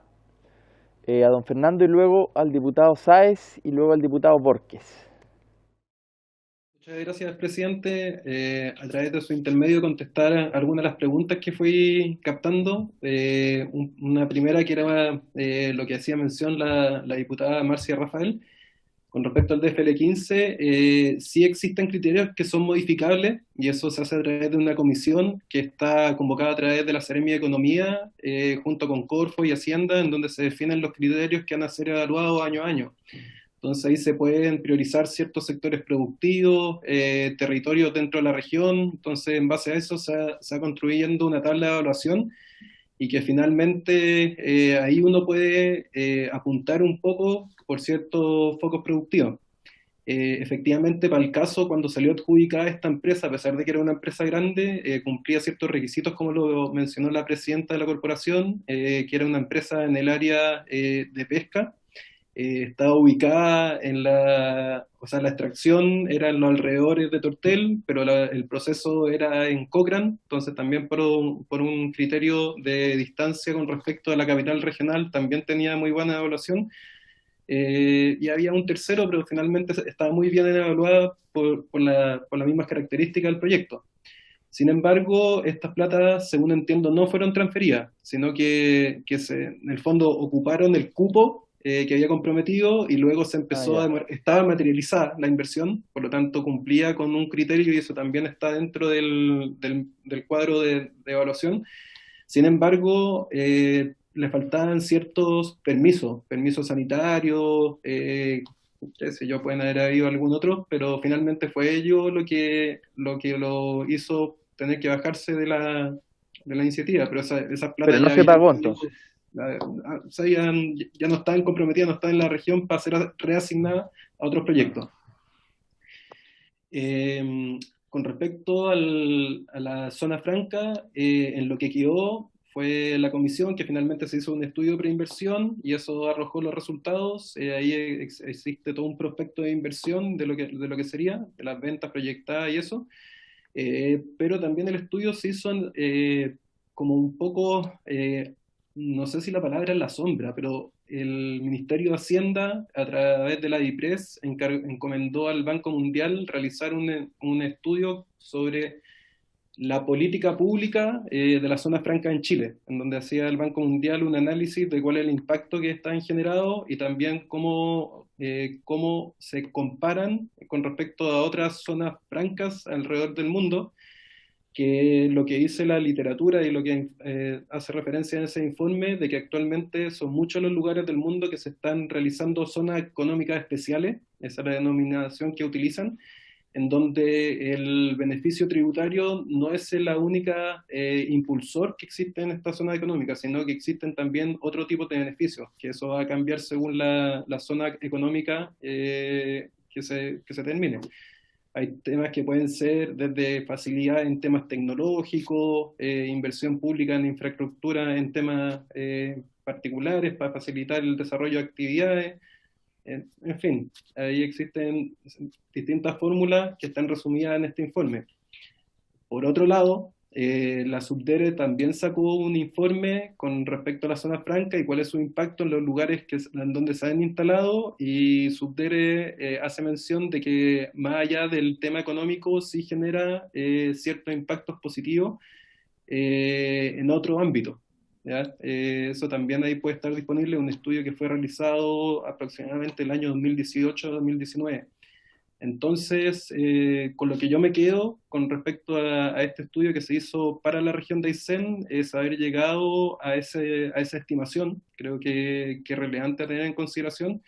a don Fernando y luego al diputado Sáez y luego al diputado Borges. Muchas gracias, presidente. A través de su intermedio contestar algunas de las preguntas que fui captando. Una primera que era lo que hacía mención la diputada Marcia Rafael. Con respecto al DFL15, sí existen criterios que son modificables, y eso se hace a través de una comisión que está convocada a través de la Seremi de Economía, junto con Corfo y Hacienda, en donde se definen los criterios que van a ser evaluados año a año. Entonces ahí se pueden priorizar ciertos sectores productivos, territorios dentro de la región. Entonces en base a eso se va construyendo una tabla de evaluación, y que finalmente ahí uno puede apuntar un poco por ciertos focos productivos. Efectivamente, para el caso, cuando salió adjudicada esta empresa, a pesar de que era una empresa grande, cumplía ciertos requisitos, como lo mencionó la presidenta de la corporación, que era una empresa en el área de pesca. Estaba ubicada la extracción era en los alrededores de Tortel, pero el proceso era en Cochrane, entonces también por un criterio de distancia con respecto a la capital regional también tenía muy buena evaluación. Y había un tercero, pero finalmente estaba muy bien evaluada por las mismas características del proyecto. Sin embargo, estas platas, según entiendo, no fueron transferidas, sino que en el fondo ocuparon el cupo que había comprometido, y luego se empezó estaba materializada la inversión, por lo tanto cumplía con un criterio, y eso también está dentro del cuadro de evaluación. Sin embargo, le faltaban ciertos permisos sanitarios, qué sé yo, pueden haber habido algún otro, pero finalmente fue ello lo que lo hizo tener que bajarse de la iniciativa, pero esas platas pero no se pagó entonces. O sea, ya no están comprometidas, no están en la región para ser reasignadas a otros proyectos. Con respecto a la zona franca, en lo que quedó fue la comisión, que finalmente se hizo un estudio de preinversión, y eso arrojó los resultados. Ahí existe todo un prospecto de inversión de lo que sería, de las ventas proyectadas y eso. Pero también el estudio se hizo como un poco, no sé si la palabra es la sombra, pero el Ministerio de Hacienda, a través de la DIPRES, encomendó al Banco Mundial realizar un estudio sobre la política pública de la zona franca en Chile, en donde hacía el Banco Mundial un análisis de cuál es el impacto que está generado, y también cómo se comparan con respecto a otras zonas francas alrededor del mundo, que lo que dice la literatura y lo que hace referencia en ese informe, de que actualmente son muchos los lugares del mundo que se están realizando zonas económicas especiales, esa es la denominación que utilizan, en donde el beneficio tributario no es la única impulsor que existe en esta zona económica, sino que existen también otro tipo de beneficios, que eso va a cambiar según la zona económica que se termine. Hay temas que pueden ser desde facilidad en temas tecnológicos, inversión pública en infraestructura en temas particulares para facilitar el desarrollo de actividades. En fin, ahí existen distintas fórmulas que están resumidas en este informe. Por otro lado, la Subdere también sacó un informe con respecto a la zona franca y cuál es su impacto en los lugares en donde se han instalado, y Subdere hace mención de que más allá del tema económico sí genera ciertos impactos positivos en otro ámbito. ¿Ya? Eso también ahí puede estar disponible, un estudio que fue realizado aproximadamente el año 2018-2019. Entonces, con lo que yo me quedo con respecto a este estudio que se hizo para la región de Aysén es haber llegado a esa estimación. Creo que es relevante tener en consideración,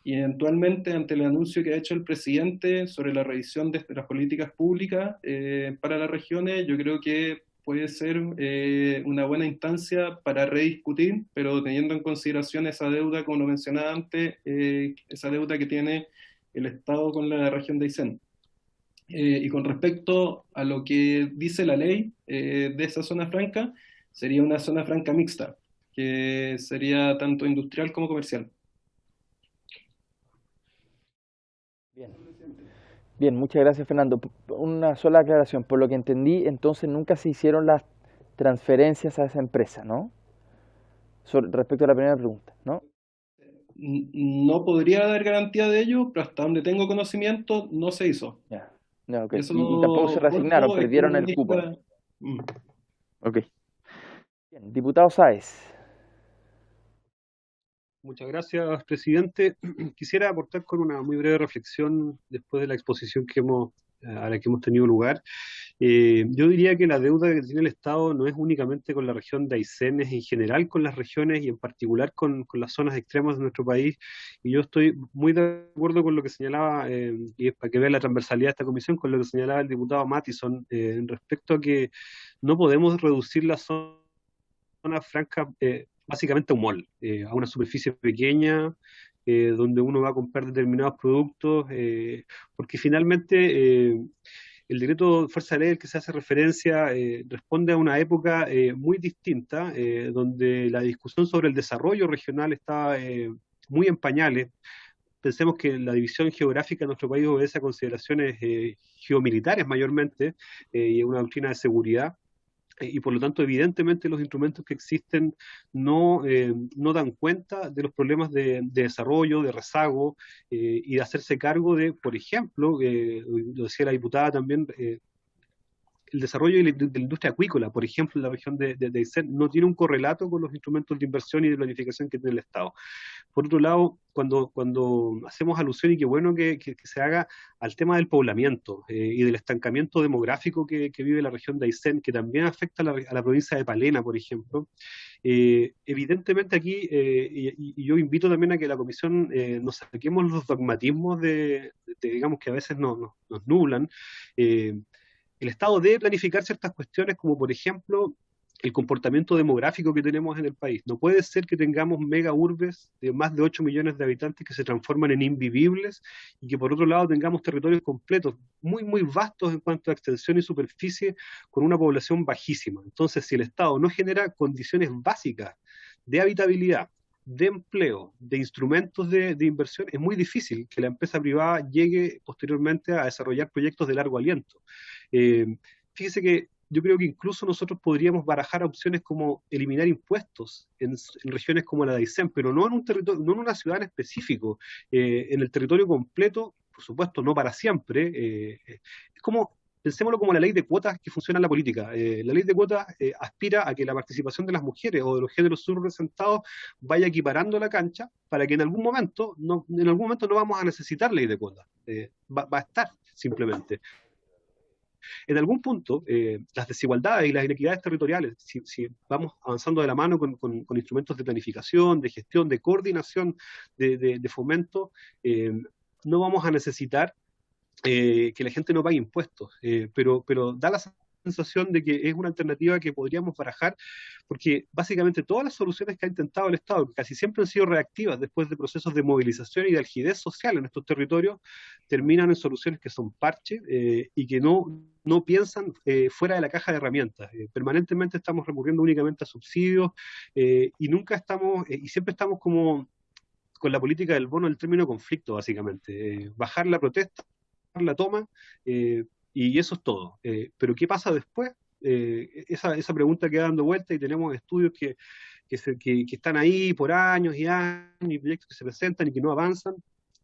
y eventualmente ante el anuncio que ha hecho el presidente sobre la revisión de las políticas públicas para las regiones, yo creo que puede ser una buena instancia para rediscutir, pero teniendo en consideración esa deuda, como lo mencionaba antes, esa deuda que tiene el Estado con la región de Aysén. Y con respecto a lo que dice la ley de esa zona franca, sería una zona franca mixta, que sería tanto industrial como comercial. Bien. Bien, muchas gracias, Fernando. Una sola aclaración. Por lo que entendí, entonces nunca se hicieron las transferencias a esa empresa, ¿no? Respecto a la primera pregunta, ¿no? No podría dar garantía de ello, pero hasta donde tengo conocimiento no se hizo. Ya. No, okay. Eso Y tampoco se reasignaron, Porto, perdieron el cupo. Mm. Ok. Bien, diputado Sáez. Muchas gracias, presidente. Quisiera aportar con una muy breve reflexión después de la exposición a la que hemos tenido lugar. Yo diría que la deuda que tiene el Estado no es únicamente con la región de Aysén, es en general con las regiones y en particular con las zonas extremas de nuestro país. Y yo estoy muy de acuerdo con lo que señalaba, y es para que vean la transversalidad de esta comisión, con lo que señalaba el diputado Mattison, respecto a que no podemos reducir la zona franca básicamente a un mall, a una superficie pequeña, donde uno va a comprar determinados productos, porque finalmente el decreto de fuerza de ley al que se hace referencia responde a una época muy distinta, donde la discusión sobre el desarrollo regional está muy en pañales. Pensemos que la división geográfica de nuestro país obedece a consideraciones geomilitares mayormente y a una doctrina de seguridad. Y por lo tanto, evidentemente, los instrumentos que existen no dan cuenta de los problemas de desarrollo, de rezago, y de hacerse cargo de, por ejemplo, lo decía la diputada también, el desarrollo de la industria acuícola, por ejemplo, en la región de Aysén, no tiene un correlato con los instrumentos de inversión y de planificación que tiene el Estado. Por otro lado, cuando hacemos alusión, y qué bueno que se haga, al tema del poblamiento y del estancamiento demográfico que vive la región de Aysén, que también afecta a la provincia de Palena, por ejemplo, evidentemente aquí, y yo invito también a que la comisión nos saquemos los dogmatismos digamos, que a veces nos nublan. El Estado debe planificar ciertas cuestiones, como por ejemplo el comportamiento demográfico que tenemos en el país. No puede ser que tengamos mega urbes de más de 8 millones de habitantes que se transforman en invivibles, y que por otro lado tengamos territorios completos muy, muy vastos en cuanto a extensión y superficie, con una población bajísima. Entonces, si el Estado no genera condiciones básicas de habitabilidad, de empleo, de instrumentos de inversión, es muy difícil que la empresa privada llegue posteriormente a desarrollar proyectos de largo aliento. Fíjese que yo creo que incluso nosotros podríamos barajar opciones como eliminar impuestos en regiones como la de Aysén, pero no en un territorio, no en una ciudad en específico, en el territorio completo, por supuesto, no para siempre. Es como, pensémoslo como la ley de cuotas que funciona en la política. La ley de cuotas aspira a que la participación de las mujeres o de los géneros subrepresentados vaya equiparando la cancha, para que en algún momento no vamos a necesitar ley de cuotas. Va a estar simplemente. En algún punto, las desigualdades y las inequidades territoriales, si vamos avanzando de la mano con instrumentos de planificación, de gestión, de coordinación, de fomento, no vamos a necesitar que la gente no pague impuestos, pero da la sensación de que es una alternativa que podríamos barajar, porque básicamente todas las soluciones que ha intentado el Estado, que casi siempre han sido reactivas después de procesos de movilización y de algidez social en estos territorios, terminan en soluciones que son parches y que no piensan fuera de la caja de herramientas. Permanentemente estamos recurriendo únicamente a subsidios y nunca estamos, y siempre estamos como con la política del bono del término conflicto, básicamente. Bajar la protesta, la toma, y eso es todo. Pero ¿qué pasa después? Esa pregunta queda dando vuelta y tenemos estudios que están ahí por años y años, y proyectos que se presentan y que no avanzan.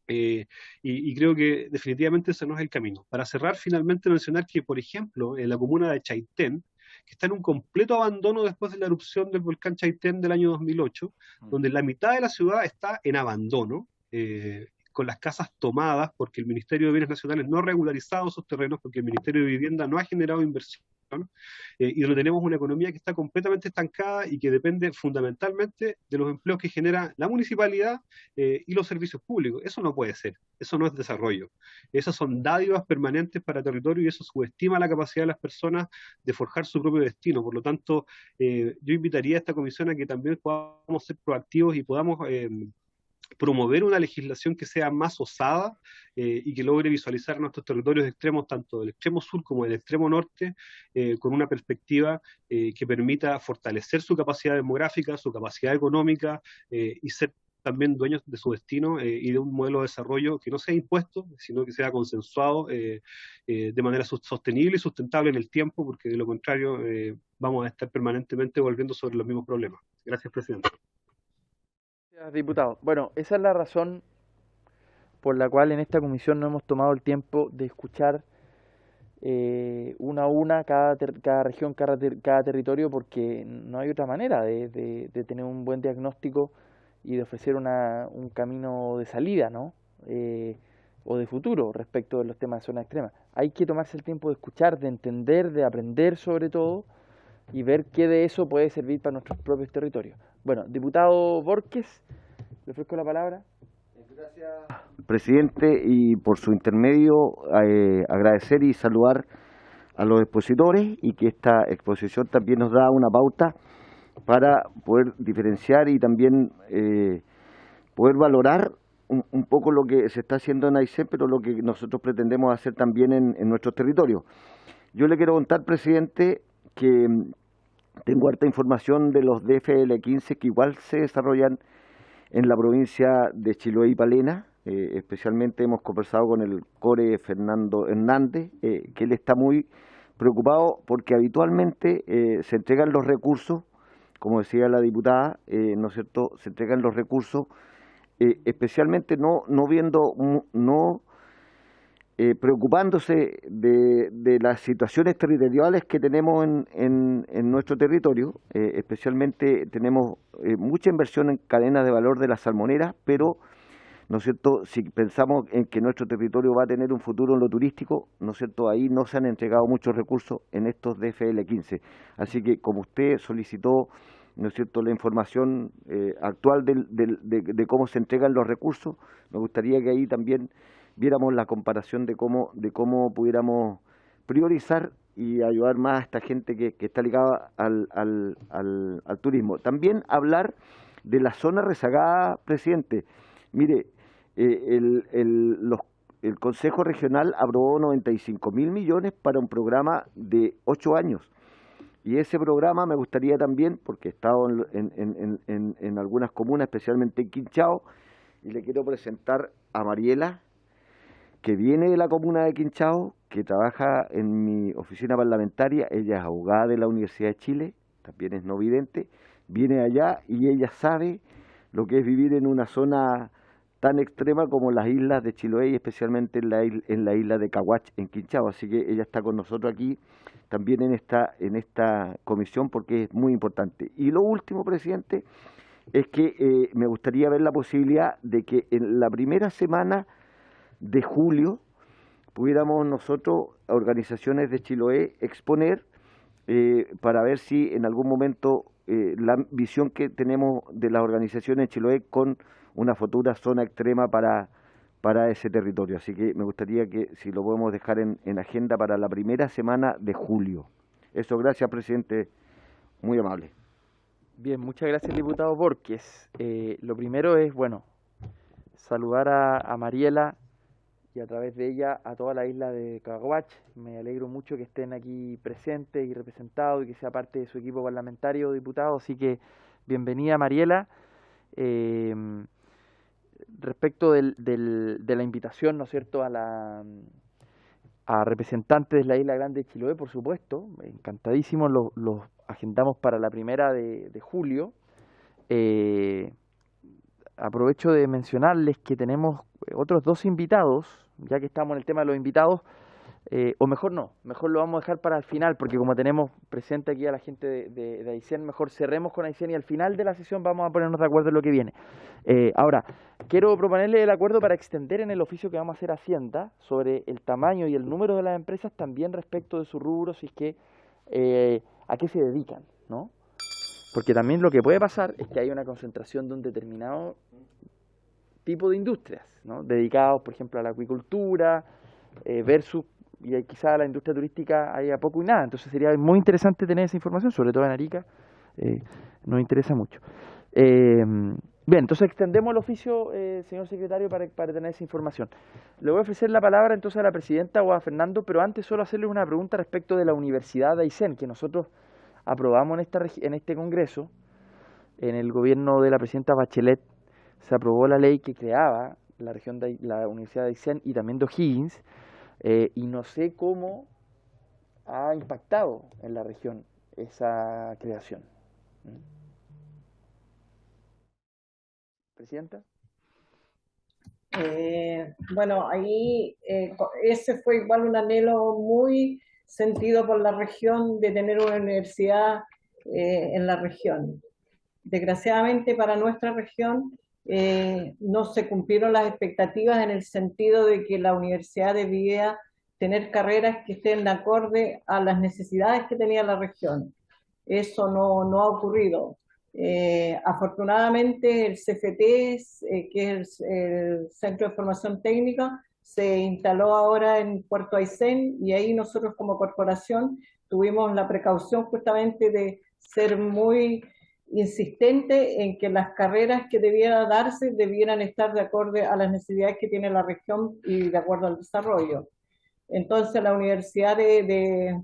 Y creo que definitivamente ese no es el camino. Para cerrar, finalmente mencionar que, por ejemplo, en la comuna de Chaitén, que está en un completo abandono después de la erupción del volcán Chaitén del año 2008, donde la mitad de la ciudad está en abandono, con las casas tomadas porque el Ministerio de Bienes Nacionales no ha regularizado esos terrenos, porque el Ministerio de Vivienda no ha generado inversión, y donde tenemos una economía que está completamente estancada y que depende fundamentalmente de los empleos que genera la municipalidad y los servicios públicos. Eso no puede ser, eso no es desarrollo. Esas son dádivas permanentes para territorio y eso subestima la capacidad de las personas de forjar su propio destino. Por lo tanto, yo invitaría a esta comisión a que también podamos ser proactivos y podamos promover una legislación que sea más osada y que logre visualizar nuestros territorios extremos, tanto del extremo sur como del extremo norte, con una perspectiva que permita fortalecer su capacidad demográfica, su capacidad económica y ser también dueños de su destino y de un modelo de desarrollo que no sea impuesto, sino que sea consensuado de manera sostenible y sustentable en el tiempo, porque de lo contrario vamos a estar permanentemente volviendo sobre los mismos problemas. Gracias, presidente. Gracias, diputado. Bueno, esa es la razón por la cual en esta comisión no hemos tomado el tiempo de escuchar una a una cada región, cada territorio, porque no hay otra manera de tener un buen diagnóstico y de ofrecer un camino de salida, ¿no? O de futuro respecto de los temas de zona extrema. Hay que tomarse el tiempo de escuchar, de entender, de aprender sobre todo y ver qué de eso puede servir para nuestros propios territorios. Bueno, diputado Borges, le ofrezco la palabra. Gracias, presidente, y por su intermedio agradecer y saludar a los expositores y que esta exposición también nos da una pauta para poder diferenciar y también poder valorar un poco lo que se está haciendo en Aysén, pero lo que nosotros pretendemos hacer también en nuestros territorios. Yo le quiero contar, presidente, que tengo harta información de los DFL15 que igual se desarrollan en la provincia de Chiloé y Palena. Especialmente hemos conversado con el core Fernando Hernández, que él está muy preocupado porque habitualmente se entregan los recursos, como decía la diputada, ¿no es cierto?, se entregan los recursos, especialmente preocupándose de las situaciones territoriales que tenemos en nuestro territorio. Especialmente tenemos mucha inversión en cadenas de valor de las salmoneras, pero, ¿no es cierto?, si pensamos en que nuestro territorio va a tener un futuro en lo turístico, ¿no es cierto?, ahí no se han entregado muchos recursos en estos DFL15. Así que, como usted solicitó, ¿no es cierto?, la información actual de cómo se entregan los recursos, me gustaría que ahí también viéramos la comparación de cómo pudiéramos priorizar y ayudar más a esta gente que está ligada al turismo. También hablar de la zona rezagada, presidente. Mire, el Consejo Regional aprobó 95.000 millones para un programa de 8 años. Y ese programa me gustaría también, porque he estado en algunas comunas, especialmente en Quinchao, y le quiero presentar a Mariela, que viene de la comuna de Quinchao, que trabaja en mi oficina parlamentaria. Ella es abogada de la Universidad de Chile, también es no vidente, viene allá y ella sabe lo que es vivir en una zona tan extrema como las islas de Chiloé y especialmente en la isla de Caguach, en Quinchao. Así que ella está con nosotros aquí también en esta comisión porque es muy importante. Y lo último, presidente, es que me gustaría ver la posibilidad de que en la primera semana de julio pudiéramos nosotros, organizaciones de Chiloé, exponer para ver si en algún momento la visión que tenemos de las organizaciones de Chiloé con una futura zona extrema para ese territorio. Así que me gustaría que si lo podemos dejar en agenda para la primera semana de julio. Eso, gracias, presidente, muy amable. Bien, muchas gracias, diputado Borges. Lo primero es, bueno, saludar a Mariela y a través de ella a toda la isla de Caguach. Me alegro mucho que estén aquí presentes y representados y que sea parte de su equipo parlamentario, diputado. Así que bienvenida, Mariela. Respecto de la invitación, ¿no es cierto?, a representantes de la Isla Grande de Chiloé, por supuesto, encantadísimos, los agendamos para la 1 de julio. Aprovecho de mencionarles que tenemos otros 2 invitados, ya que estamos en el tema de los invitados, o mejor no, mejor lo vamos a dejar para el final, porque como tenemos presente aquí a la gente de Aysén, mejor cerremos con Aysén y al final de la sesión vamos a ponernos de acuerdo en lo que viene. Ahora, quiero proponerle el acuerdo para extender en el oficio que vamos a hacer a Hacienda sobre el tamaño y el número de las empresas, también respecto de sus rubros y a qué se dedican, ¿no? Porque también lo que puede pasar es que hay una concentración de un determinado tipo de industrias, ¿no?, dedicados, por ejemplo, a la acuicultura, versus, y quizá a la industria turística haya poco y nada. Entonces sería muy interesante tener esa información, sobre todo en Arica, nos interesa mucho. Bien, entonces extendemos el oficio, señor secretario, para tener esa información. Le voy a ofrecer la palabra entonces a la presidenta o a Fernando, pero antes solo hacerle una pregunta respecto de la Universidad de Aysén, que nosotros aprobamos en este Congreso. En el gobierno de la presidenta Bachelet se aprobó la ley que creaba la Universidad de Aysén y también de O'Higgins, y no sé cómo ha impactado en la región esa creación. Presidenta. Bueno, ahí ese fue igual un anhelo muy sentido por la región de tener una universidad en la región. Desgraciadamente para nuestra región no se cumplieron las expectativas en el sentido de que la universidad debía tener carreras que estén de acorde a las necesidades que tenía la región. Eso no ha ocurrido. Afortunadamente el CFT, que es el Centro de Formación Técnica, se instaló ahora en Puerto Aysén, y ahí nosotros como corporación tuvimos la precaución justamente de ser muy insistente en que las carreras que debieran darse debieran estar de acuerdo a las necesidades que tiene la región y de acuerdo al desarrollo. Entonces la Universidad de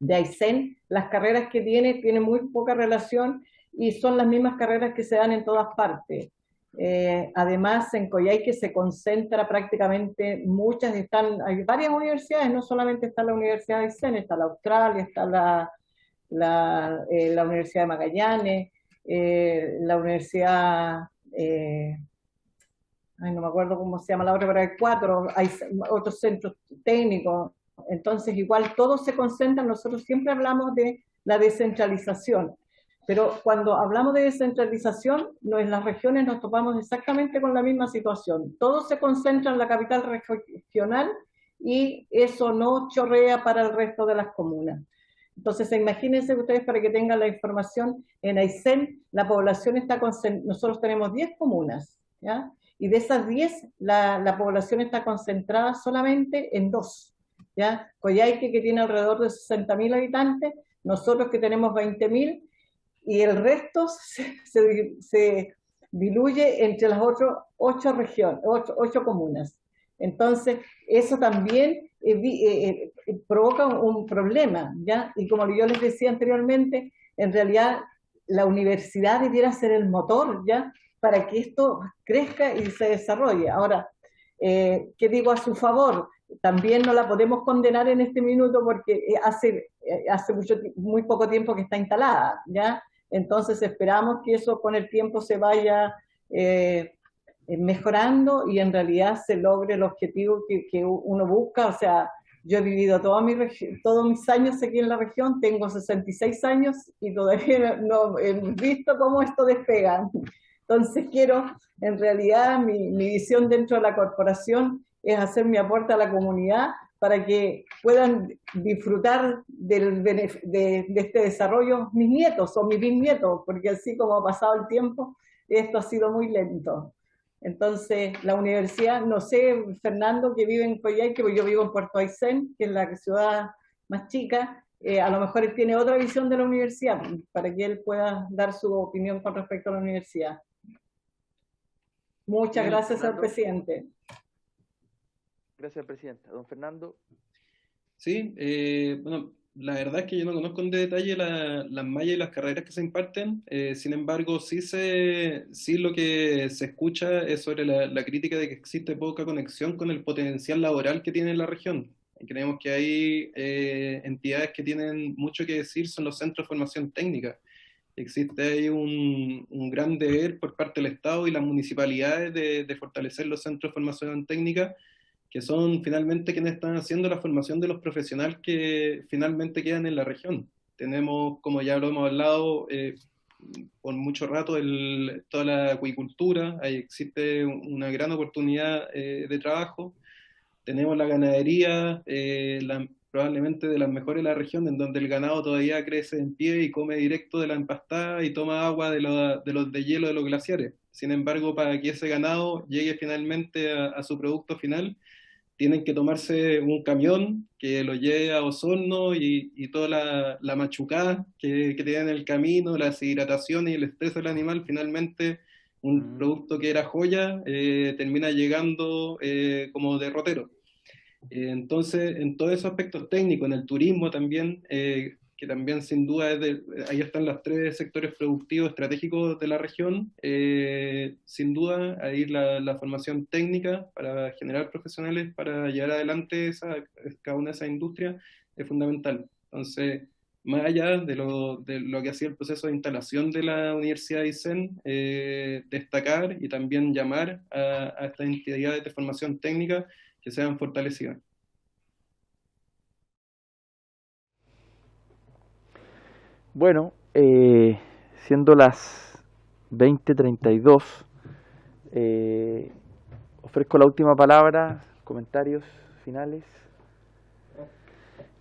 Aysén, las carreras que tiene muy poca relación y son las mismas carreras que se dan en todas partes. Además, en Coyhaique se concentra prácticamente hay varias universidades, no solamente está la Universidad de Aysén, está la Australia, está la Universidad de Magallanes, la Universidad, no me acuerdo cómo se llama la otra, pero hay 4, hay otros centros técnicos. Entonces, igual todos se concentran. Nosotros siempre hablamos de la descentralización, pero cuando hablamos de descentralización, en las regiones nos topamos exactamente con la misma situación. Todo se concentra en la capital regional y eso no chorrea para el resto de las comunas. Entonces, imagínense ustedes, para que tengan la información, en Aysén la población está nosotros tenemos 10 comunas, ¿ya? Y de esas 10, la población está concentrada solamente en 2. ¿Ya? Coyhaique, que tiene alrededor de 60.000 habitantes, nosotros que tenemos 20.000, y el resto se diluye entre las otras 8 regiones, 8 comunas. Entonces, eso también provoca un problema, ¿ya? Y como yo les decía anteriormente, en realidad la universidad debiera ser el motor, ¿ya?, para que esto crezca y se desarrolle. Ahora, ¿qué digo a su favor? También no la podemos condenar en este minuto porque hace muy poco tiempo que está instalada, ¿ya? Entonces esperamos que eso con el tiempo se vaya mejorando y en realidad se logre el objetivo que uno busca. O sea, yo he vivido todos mis años aquí en la región, tengo 66 años y todavía no he visto cómo esto despega. Entonces en realidad mi visión dentro de la corporación es hacer mi aporte a la comunidad para que puedan disfrutar de este desarrollo mis nietos o mis bisnietos, porque así como ha pasado el tiempo, esto ha sido muy lento. Entonces, la universidad, no sé, Fernando, que vive en Coyhaique, porque yo vivo en Puerto Aysén, que es la ciudad más chica, a lo mejor él tiene otra visión de la universidad, para que él pueda dar su opinión con respecto a la universidad. Muchas gracias, señor presidente. Gracias, presidenta. Don Fernando. Sí, bueno, la verdad es que yo no conozco en detalle las mallas y las carreras que se imparten, sin embargo, sí lo que se escucha es sobre la crítica de que existe poca conexión con el potencial laboral que tiene la región. Creemos que hay entidades que tienen mucho que decir, son los centros de formación técnica. Existe ahí un gran deber por parte del Estado y las municipalidades de fortalecer los centros de formación técnica, que son finalmente quienes están haciendo la formación de los profesionales que finalmente quedan en la región. Tenemos, como ya lo hemos hablado por mucho rato, toda la acuicultura, ahí existe una gran oportunidad de trabajo. Tenemos la ganadería, probablemente de las mejores de la región, en donde el ganado todavía crece en pie y come directo de la empastada y toma agua de los de hielo de los glaciares. Sin embargo, para que ese ganado llegue finalmente a su producto final, tienen que tomarse un camión que lo lleve a Osorno y toda la machucada que tiene en el camino, la deshidratación y el estrés del animal, finalmente un producto que era joya termina llegando como derrotero. Entonces, en todos esos aspectos técnicos, en el turismo también, que también sin duda ahí están los tres sectores productivos estratégicos de la región, sin duda ahí la formación técnica para generar profesionales para llevar adelante cada una de esas industrias es fundamental. Entonces, más allá de lo que ha sido el proceso de instalación de la Universidad de Aysén, destacar y también llamar a estas entidades de formación técnica que sean fortalecidas. Bueno, siendo las 20:32, ofrezco la última palabra, comentarios finales.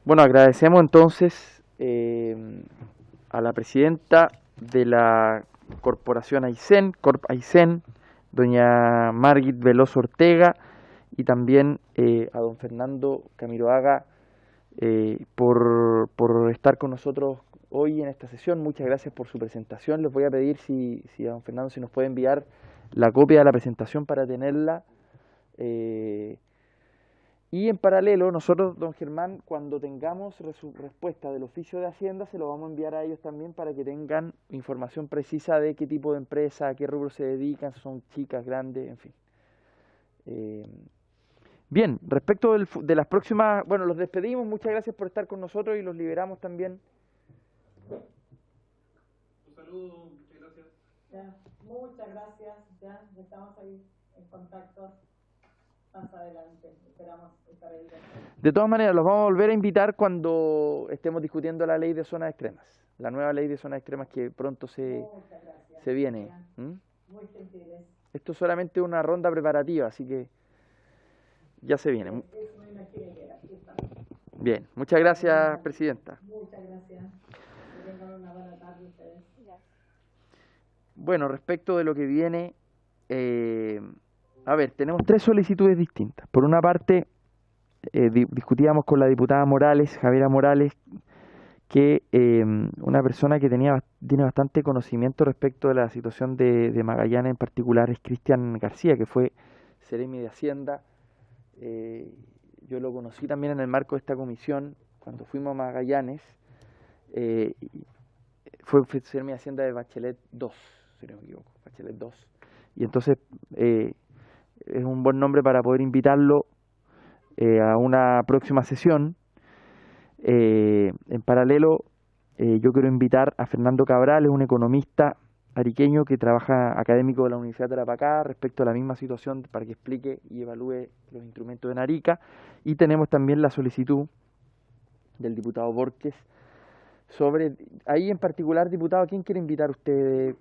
Bueno, agradecemos entonces a la presidenta de la Corporación Aysén, Corp Aysén, doña Margit Veloso Ortega, y también a don Fernando Camiroaga por estar con nosotros hoy en esta sesión. Muchas gracias por su presentación. Les voy a pedir si a don Fernando si nos puede enviar la copia de la presentación para tenerla. Y en paralelo, nosotros, don Germán, cuando tengamos su respuesta del oficio de Hacienda, se lo vamos a enviar a ellos también para que tengan información precisa de qué tipo de empresa, a qué rubro se dedican, son chicas, grandes, en fin. Bien, respecto de las próximas, bueno, los despedimos, muchas gracias por estar con nosotros y los liberamos también. Un saludo, muchas gracias. Ya, muchas gracias, ya estamos ahí en contacto más adelante, esperamos estar ahí. De todas maneras, los vamos a volver a invitar cuando estemos discutiendo la ley de zonas extremas, la nueva ley de zonas extremas que pronto se viene. Muy gentiles. Esto es solamente una ronda preparativa, así que ya se viene. Bien, muchas gracias, presidenta. Muchas gracias. Que tengan una buena tarde ustedes. Bueno, respecto de lo que viene, a ver, tenemos tres solicitudes distintas. Por una parte, discutíamos con la diputada Morales, Javiera Morales, que una persona que tiene bastante conocimiento respecto de la situación de Magallanes en particular es Cristian García, que fue seremi de Hacienda. Yo lo conocí también en el marco de esta comisión cuando fuimos a Magallanes. Fue seremi de Hacienda de Bachelet 2, si no me equivoco, Bachelet 2. Y entonces es un buen nombre para poder invitarlo a una próxima sesión. En paralelo, yo quiero invitar a Fernando Cabral, es un economista ariqueño que trabaja académico de la Universidad de Tarapacá respecto a la misma situación para que explique y evalúe los instrumentos en Arica. Y tenemos también la solicitud del diputado Borges sobre, ahí en particular, diputado, ¿a quién quiere invitar usted?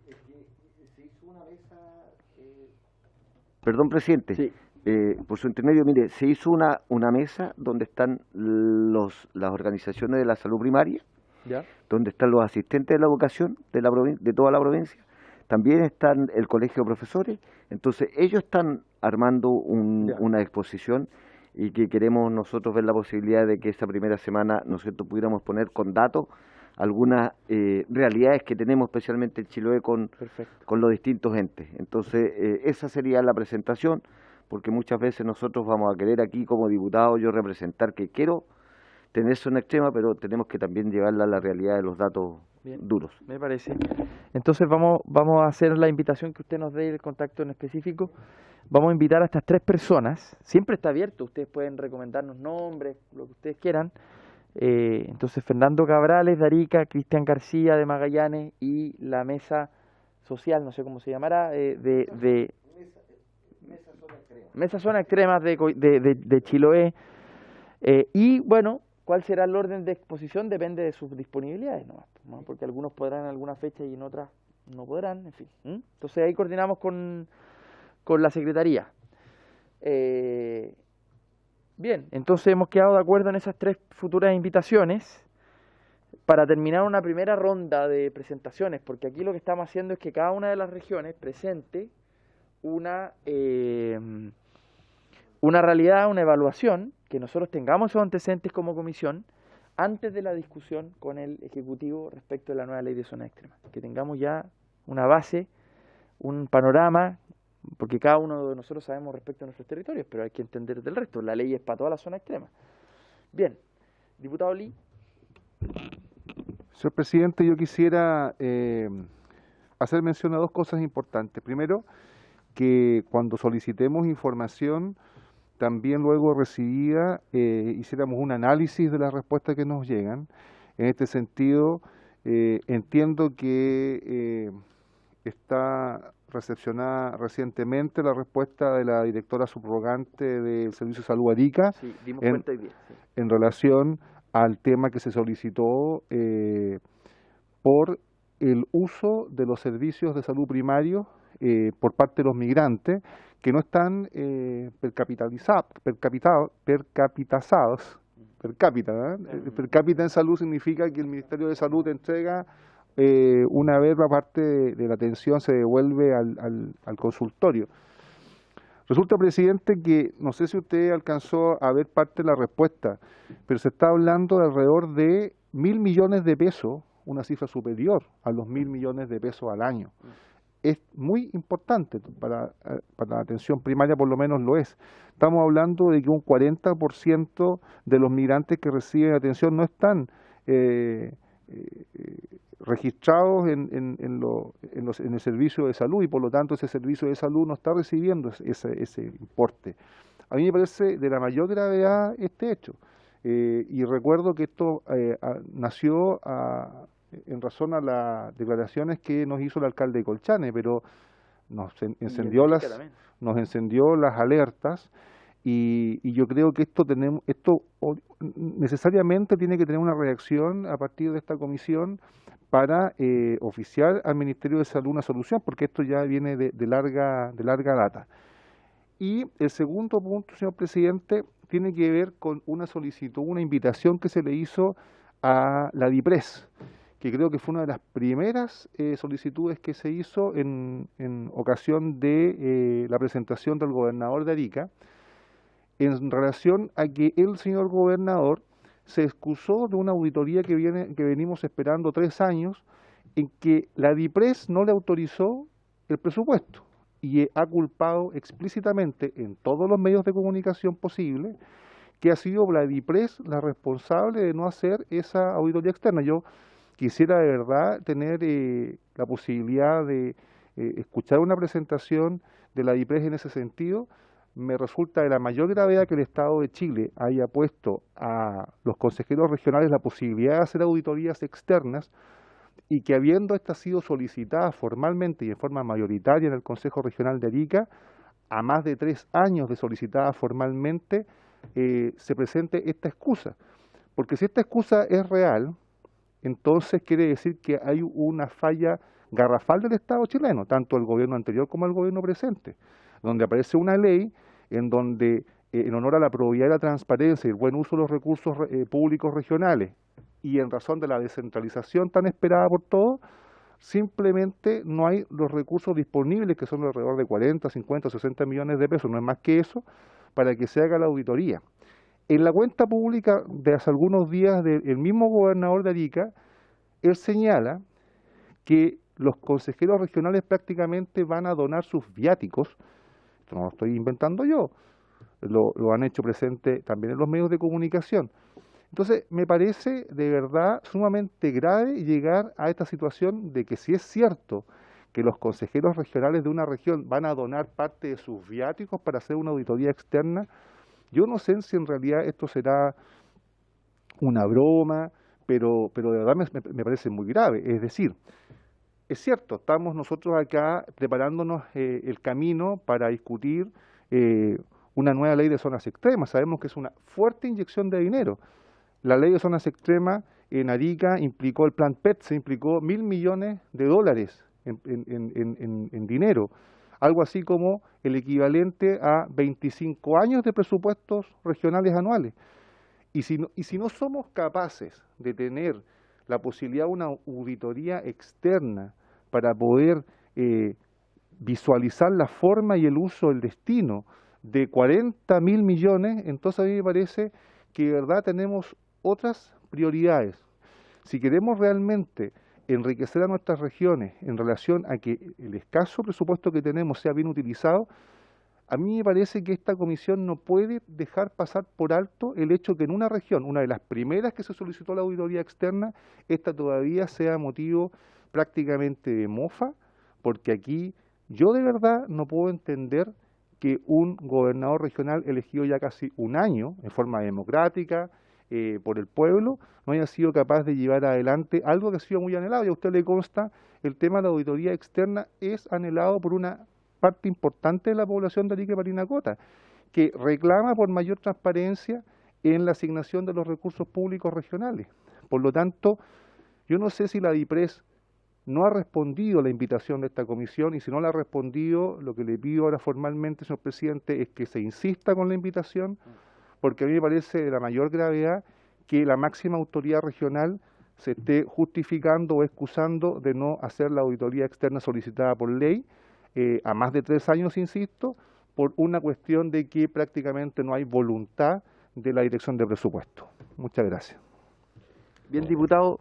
Perdón, presidente. Sí. Por su intermedio, mire, se hizo una mesa donde están las organizaciones de la salud primaria, ¿ya?, donde están los asistentes de la educación de toda la provincia, también están el colegio de profesores, entonces ellos están armando una exposición y que queremos nosotros ver la posibilidad de que esa primera semana, ¿no es cierto?, pudiéramos poner con datos algunas realidades que tenemos especialmente en Chiloé con los distintos entes. Entonces, esa sería la presentación, porque muchas veces nosotros vamos a querer aquí como diputados yo representar que quiero tener zona extrema, pero tenemos que también llevarla a la realidad de los datos duros. Me parece. Entonces vamos a hacer la invitación que usted nos dé el contacto en específico. Vamos a invitar a estas 3 personas. Siempre está abierto, ustedes pueden recomendarnos nombres, lo que ustedes quieran. Entonces Fernando Cabrales de Arica, Cristian García de Magallanes y la mesa social, no sé cómo se llamará, Mesa Zona Extremas de Chiloé. Y bueno, ¿cuál será el orden de exposición? Depende de sus disponibilidades, ¿no? Porque algunos podrán en alguna fecha y en otras no podrán, en fin. Entonces ahí coordinamos con la Secretaría. Bien, entonces hemos quedado de acuerdo en esas 3 futuras invitaciones para terminar una primera ronda de presentaciones, porque aquí lo que estamos haciendo es que cada una de las regiones presente una realidad, una evaluación, que nosotros tengamos esos antecedentes como comisión antes de la discusión con el Ejecutivo respecto de la nueva ley de zona extrema, que tengamos ya una base, un panorama, porque cada uno de nosotros sabemos respecto a nuestros territorios, pero hay que entender del resto, la ley es para toda la zona extrema. Bien, diputado Lee. Señor presidente, yo quisiera hacer mención a 2 cosas importantes. Primero, que cuando solicitemos información, también luego recibida, hiciéramos un análisis de las respuestas que nos llegan. En este sentido, entiendo que está recepcionada recientemente la respuesta de la directora subrogante del Servicio de Salud Arica, sí, dimos cuenta hoy día, sí, en relación al tema que se solicitó por el uso de los servicios de salud primarios por parte de los migrantes que no están per cápita, ¿verdad? Per cápita en salud significa que el Ministerio de Salud entrega una vez la parte de la atención se devuelve al consultorio. Resulta, presidente, que no sé si usted alcanzó a ver parte de la respuesta, pero se está hablando de alrededor de 1.000 millones de pesos, una cifra superior a los 1.000 millones de pesos al año. Es muy importante para la atención primaria, por lo menos lo es. Estamos hablando de que un 40% de los migrantes que reciben atención no están registrados en el servicio de salud y por lo tanto ese servicio de salud no está recibiendo ese importe. A mí me parece de la mayor gravedad este hecho y recuerdo que esto nació en razón a las declaraciones que nos hizo el alcalde de Colchane, pero nos encendió las alertas y yo creo que esto necesariamente tiene que tener una reacción a partir de esta comisión para oficiar al Ministerio de Salud una solución, porque esto ya viene de larga data. Y el segundo punto, señor presidente, tiene que ver con una solicitud, una invitación que se le hizo a la DIPRES, que creo que fue una de las primeras solicitudes que se hizo en ocasión de la presentación del gobernador de Arica, en relación a que el señor gobernador se excusó de una auditoría que venimos esperando 3 años, en que la DIPRES no le autorizó el presupuesto y ha culpado explícitamente en todos los medios de comunicación posible que ha sido la DIPRES la responsable de no hacer esa auditoría externa. Yo quisiera de verdad tener la posibilidad de escuchar una presentación de la DIPRES en ese sentido. Me resulta de la mayor gravedad que el Estado de Chile haya puesto a los consejeros regionales la posibilidad de hacer auditorías externas y que habiendo esta sido solicitada formalmente y en forma mayoritaria en el Consejo Regional de Arica, a más de 3 años de solicitada formalmente, se presente esta excusa. Porque si esta excusa es real, entonces quiere decir que hay una falla garrafal del Estado chileno, tanto el gobierno anterior como el gobierno presente, donde aparece una ley en donde, en honor a la probidad y la transparencia y el buen uso de los recursos públicos regionales, y en razón de la descentralización tan esperada por todos, simplemente no hay los recursos disponibles, que son alrededor de 40, 50, 60 millones de pesos, no es más que eso, para que se haga la auditoría. En la cuenta pública de hace algunos días del mismo gobernador de Arica, él señala que los consejeros regionales prácticamente van a donar sus viáticos. Esto no lo estoy inventando yo, lo han hecho presente también en los medios de comunicación. Entonces, me parece de verdad sumamente grave llegar a esta situación de que si es cierto que los consejeros regionales de una región van a donar parte de sus viáticos para hacer una auditoría externa, yo no sé si en realidad esto será una broma, pero de verdad me parece muy grave. Es decir, es cierto, estamos nosotros acá preparándonos el camino para discutir una nueva ley de zonas extremas. Sabemos que es una fuerte inyección de dinero. La ley de zonas extremas en Arica implicó, el plan PET, implicó $1.000 millones en dinero, algo así como el equivalente a 25 años de presupuestos regionales anuales. Y si no somos capaces de tener la posibilidad de una auditoría externa para poder visualizar la forma y el uso, el destino de 40.000 millones, entonces a mí me parece que de verdad tenemos otras prioridades. Si queremos realmente enriquecer a nuestras regiones en relación a que el escaso presupuesto que tenemos sea bien utilizado, a mí me parece que esta comisión no puede dejar pasar por alto el hecho que en una región, una de las primeras que se solicitó la auditoría externa, esta todavía sea motivo prácticamente de mofa, porque aquí yo de verdad no puedo entender que un gobernador regional elegido ya casi un año, en forma democrática, por el pueblo, no haya sido capaz de llevar adelante algo que ha sido muy anhelado. Y a usted le consta, el tema de la auditoría externa es anhelado por una parte importante de la población de Arica y Parinacota, que reclama por mayor transparencia en la asignación de los recursos públicos regionales. Por lo tanto, yo no sé si la DIPRES no ha respondido a la invitación de esta comisión, y si no la ha respondido, lo que le pido ahora formalmente, señor presidente, es que se insista con la invitación, porque a mí me parece de la mayor gravedad que la máxima autoridad regional se esté justificando o excusando de no hacer la auditoría externa solicitada por ley, a más de 3 años, insisto, por una cuestión de que prácticamente no hay voluntad de la dirección de presupuesto. Muchas gracias. Bien, diputado,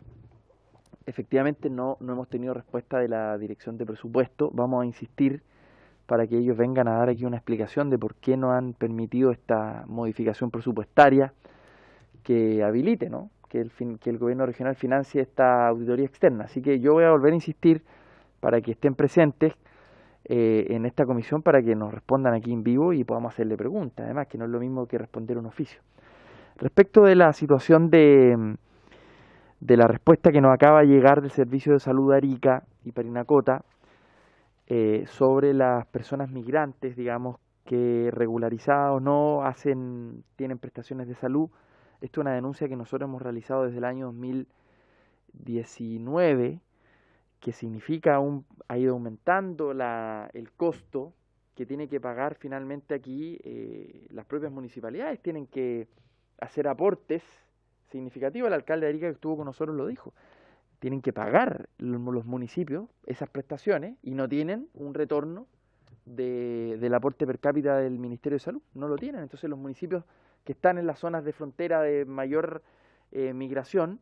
efectivamente no hemos tenido respuesta de la dirección de presupuesto. Vamos a insistir para que ellos vengan a dar aquí una explicación de por qué no han permitido esta modificación presupuestaria que habilite, ¿no?, que el gobierno regional financie esta auditoría externa. Así que yo voy a volver a insistir para que estén presentes en esta comisión, para que nos respondan aquí en vivo y podamos hacerle preguntas, además, que no es lo mismo que responder un oficio. Respecto de la situación de la respuesta que nos acaba de llegar del Servicio de Salud de Arica y Parinacota, sobre las personas migrantes, digamos, que regularizadas o no tienen prestaciones de salud. Esto es una denuncia que nosotros hemos realizado desde el año 2019, que significa ha ido aumentando el costo que tiene que pagar finalmente aquí las propias municipalidades. Tienen que hacer aportes significativos. El alcalde de Arica que estuvo con nosotros lo dijo. Tienen que pagar los municipios esas prestaciones y no tienen un retorno del aporte per cápita del Ministerio de Salud. No lo tienen. Entonces los municipios que están en las zonas de frontera de mayor migración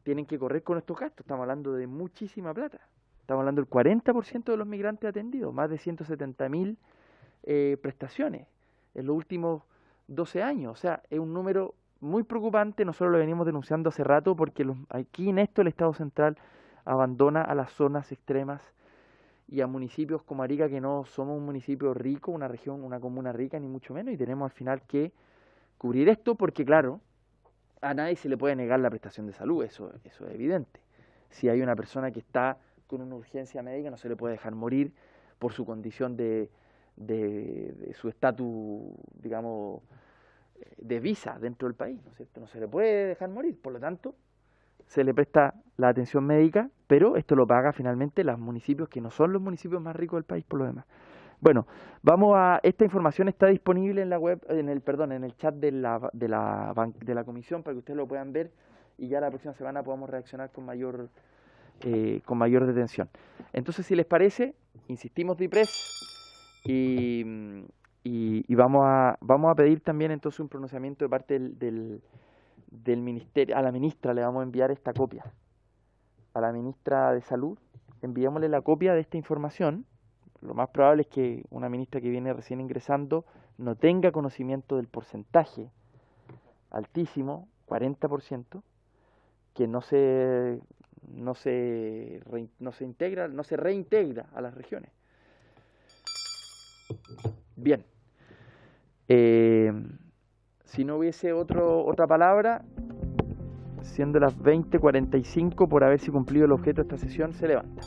tienen que correr con estos gastos. Estamos hablando de muchísima plata. Estamos hablando del 40% de los migrantes atendidos, más de 170.000 prestaciones en los últimos 12 años. O sea, es un número muy preocupante. Nosotros lo venimos denunciando hace rato, porque aquí en esto el Estado central abandona a las zonas extremas y a municipios como Arica, que no somos un municipio rico, una región, una comuna rica, ni mucho menos, y tenemos al final que cubrir esto, porque claro, a nadie se le puede negar la prestación de salud, eso es evidente. Si hay una persona que está con una urgencia médica, no se le puede dejar morir por su condición de su estatus, digamos, de visa dentro del país, ¿no es cierto? No se le puede dejar morir, por lo tanto, se le presta la atención médica, pero esto lo paga finalmente los municipios que no son los municipios más ricos del país por lo demás. Bueno, esta información está disponible en la web, en el chat de la comisión, para que ustedes lo puedan ver y ya la próxima semana podamos reaccionar con mayor con mayor detención. Entonces, si les parece, insistimos de IPRES y vamos a pedir también entonces un pronunciamiento de parte del ministerio. A la ministra le vamos a enviar esta copia. A la ministra de Salud, enviémosle la copia de esta información. Lo más probable es que una ministra que viene recién ingresando no tenga conocimiento del porcentaje altísimo, 40%, que no se reintegra a las regiones. Bien. Si no hubiese otra palabra, siendo las 20:45, por haberse cumplido el objeto de esta sesión, se levanta.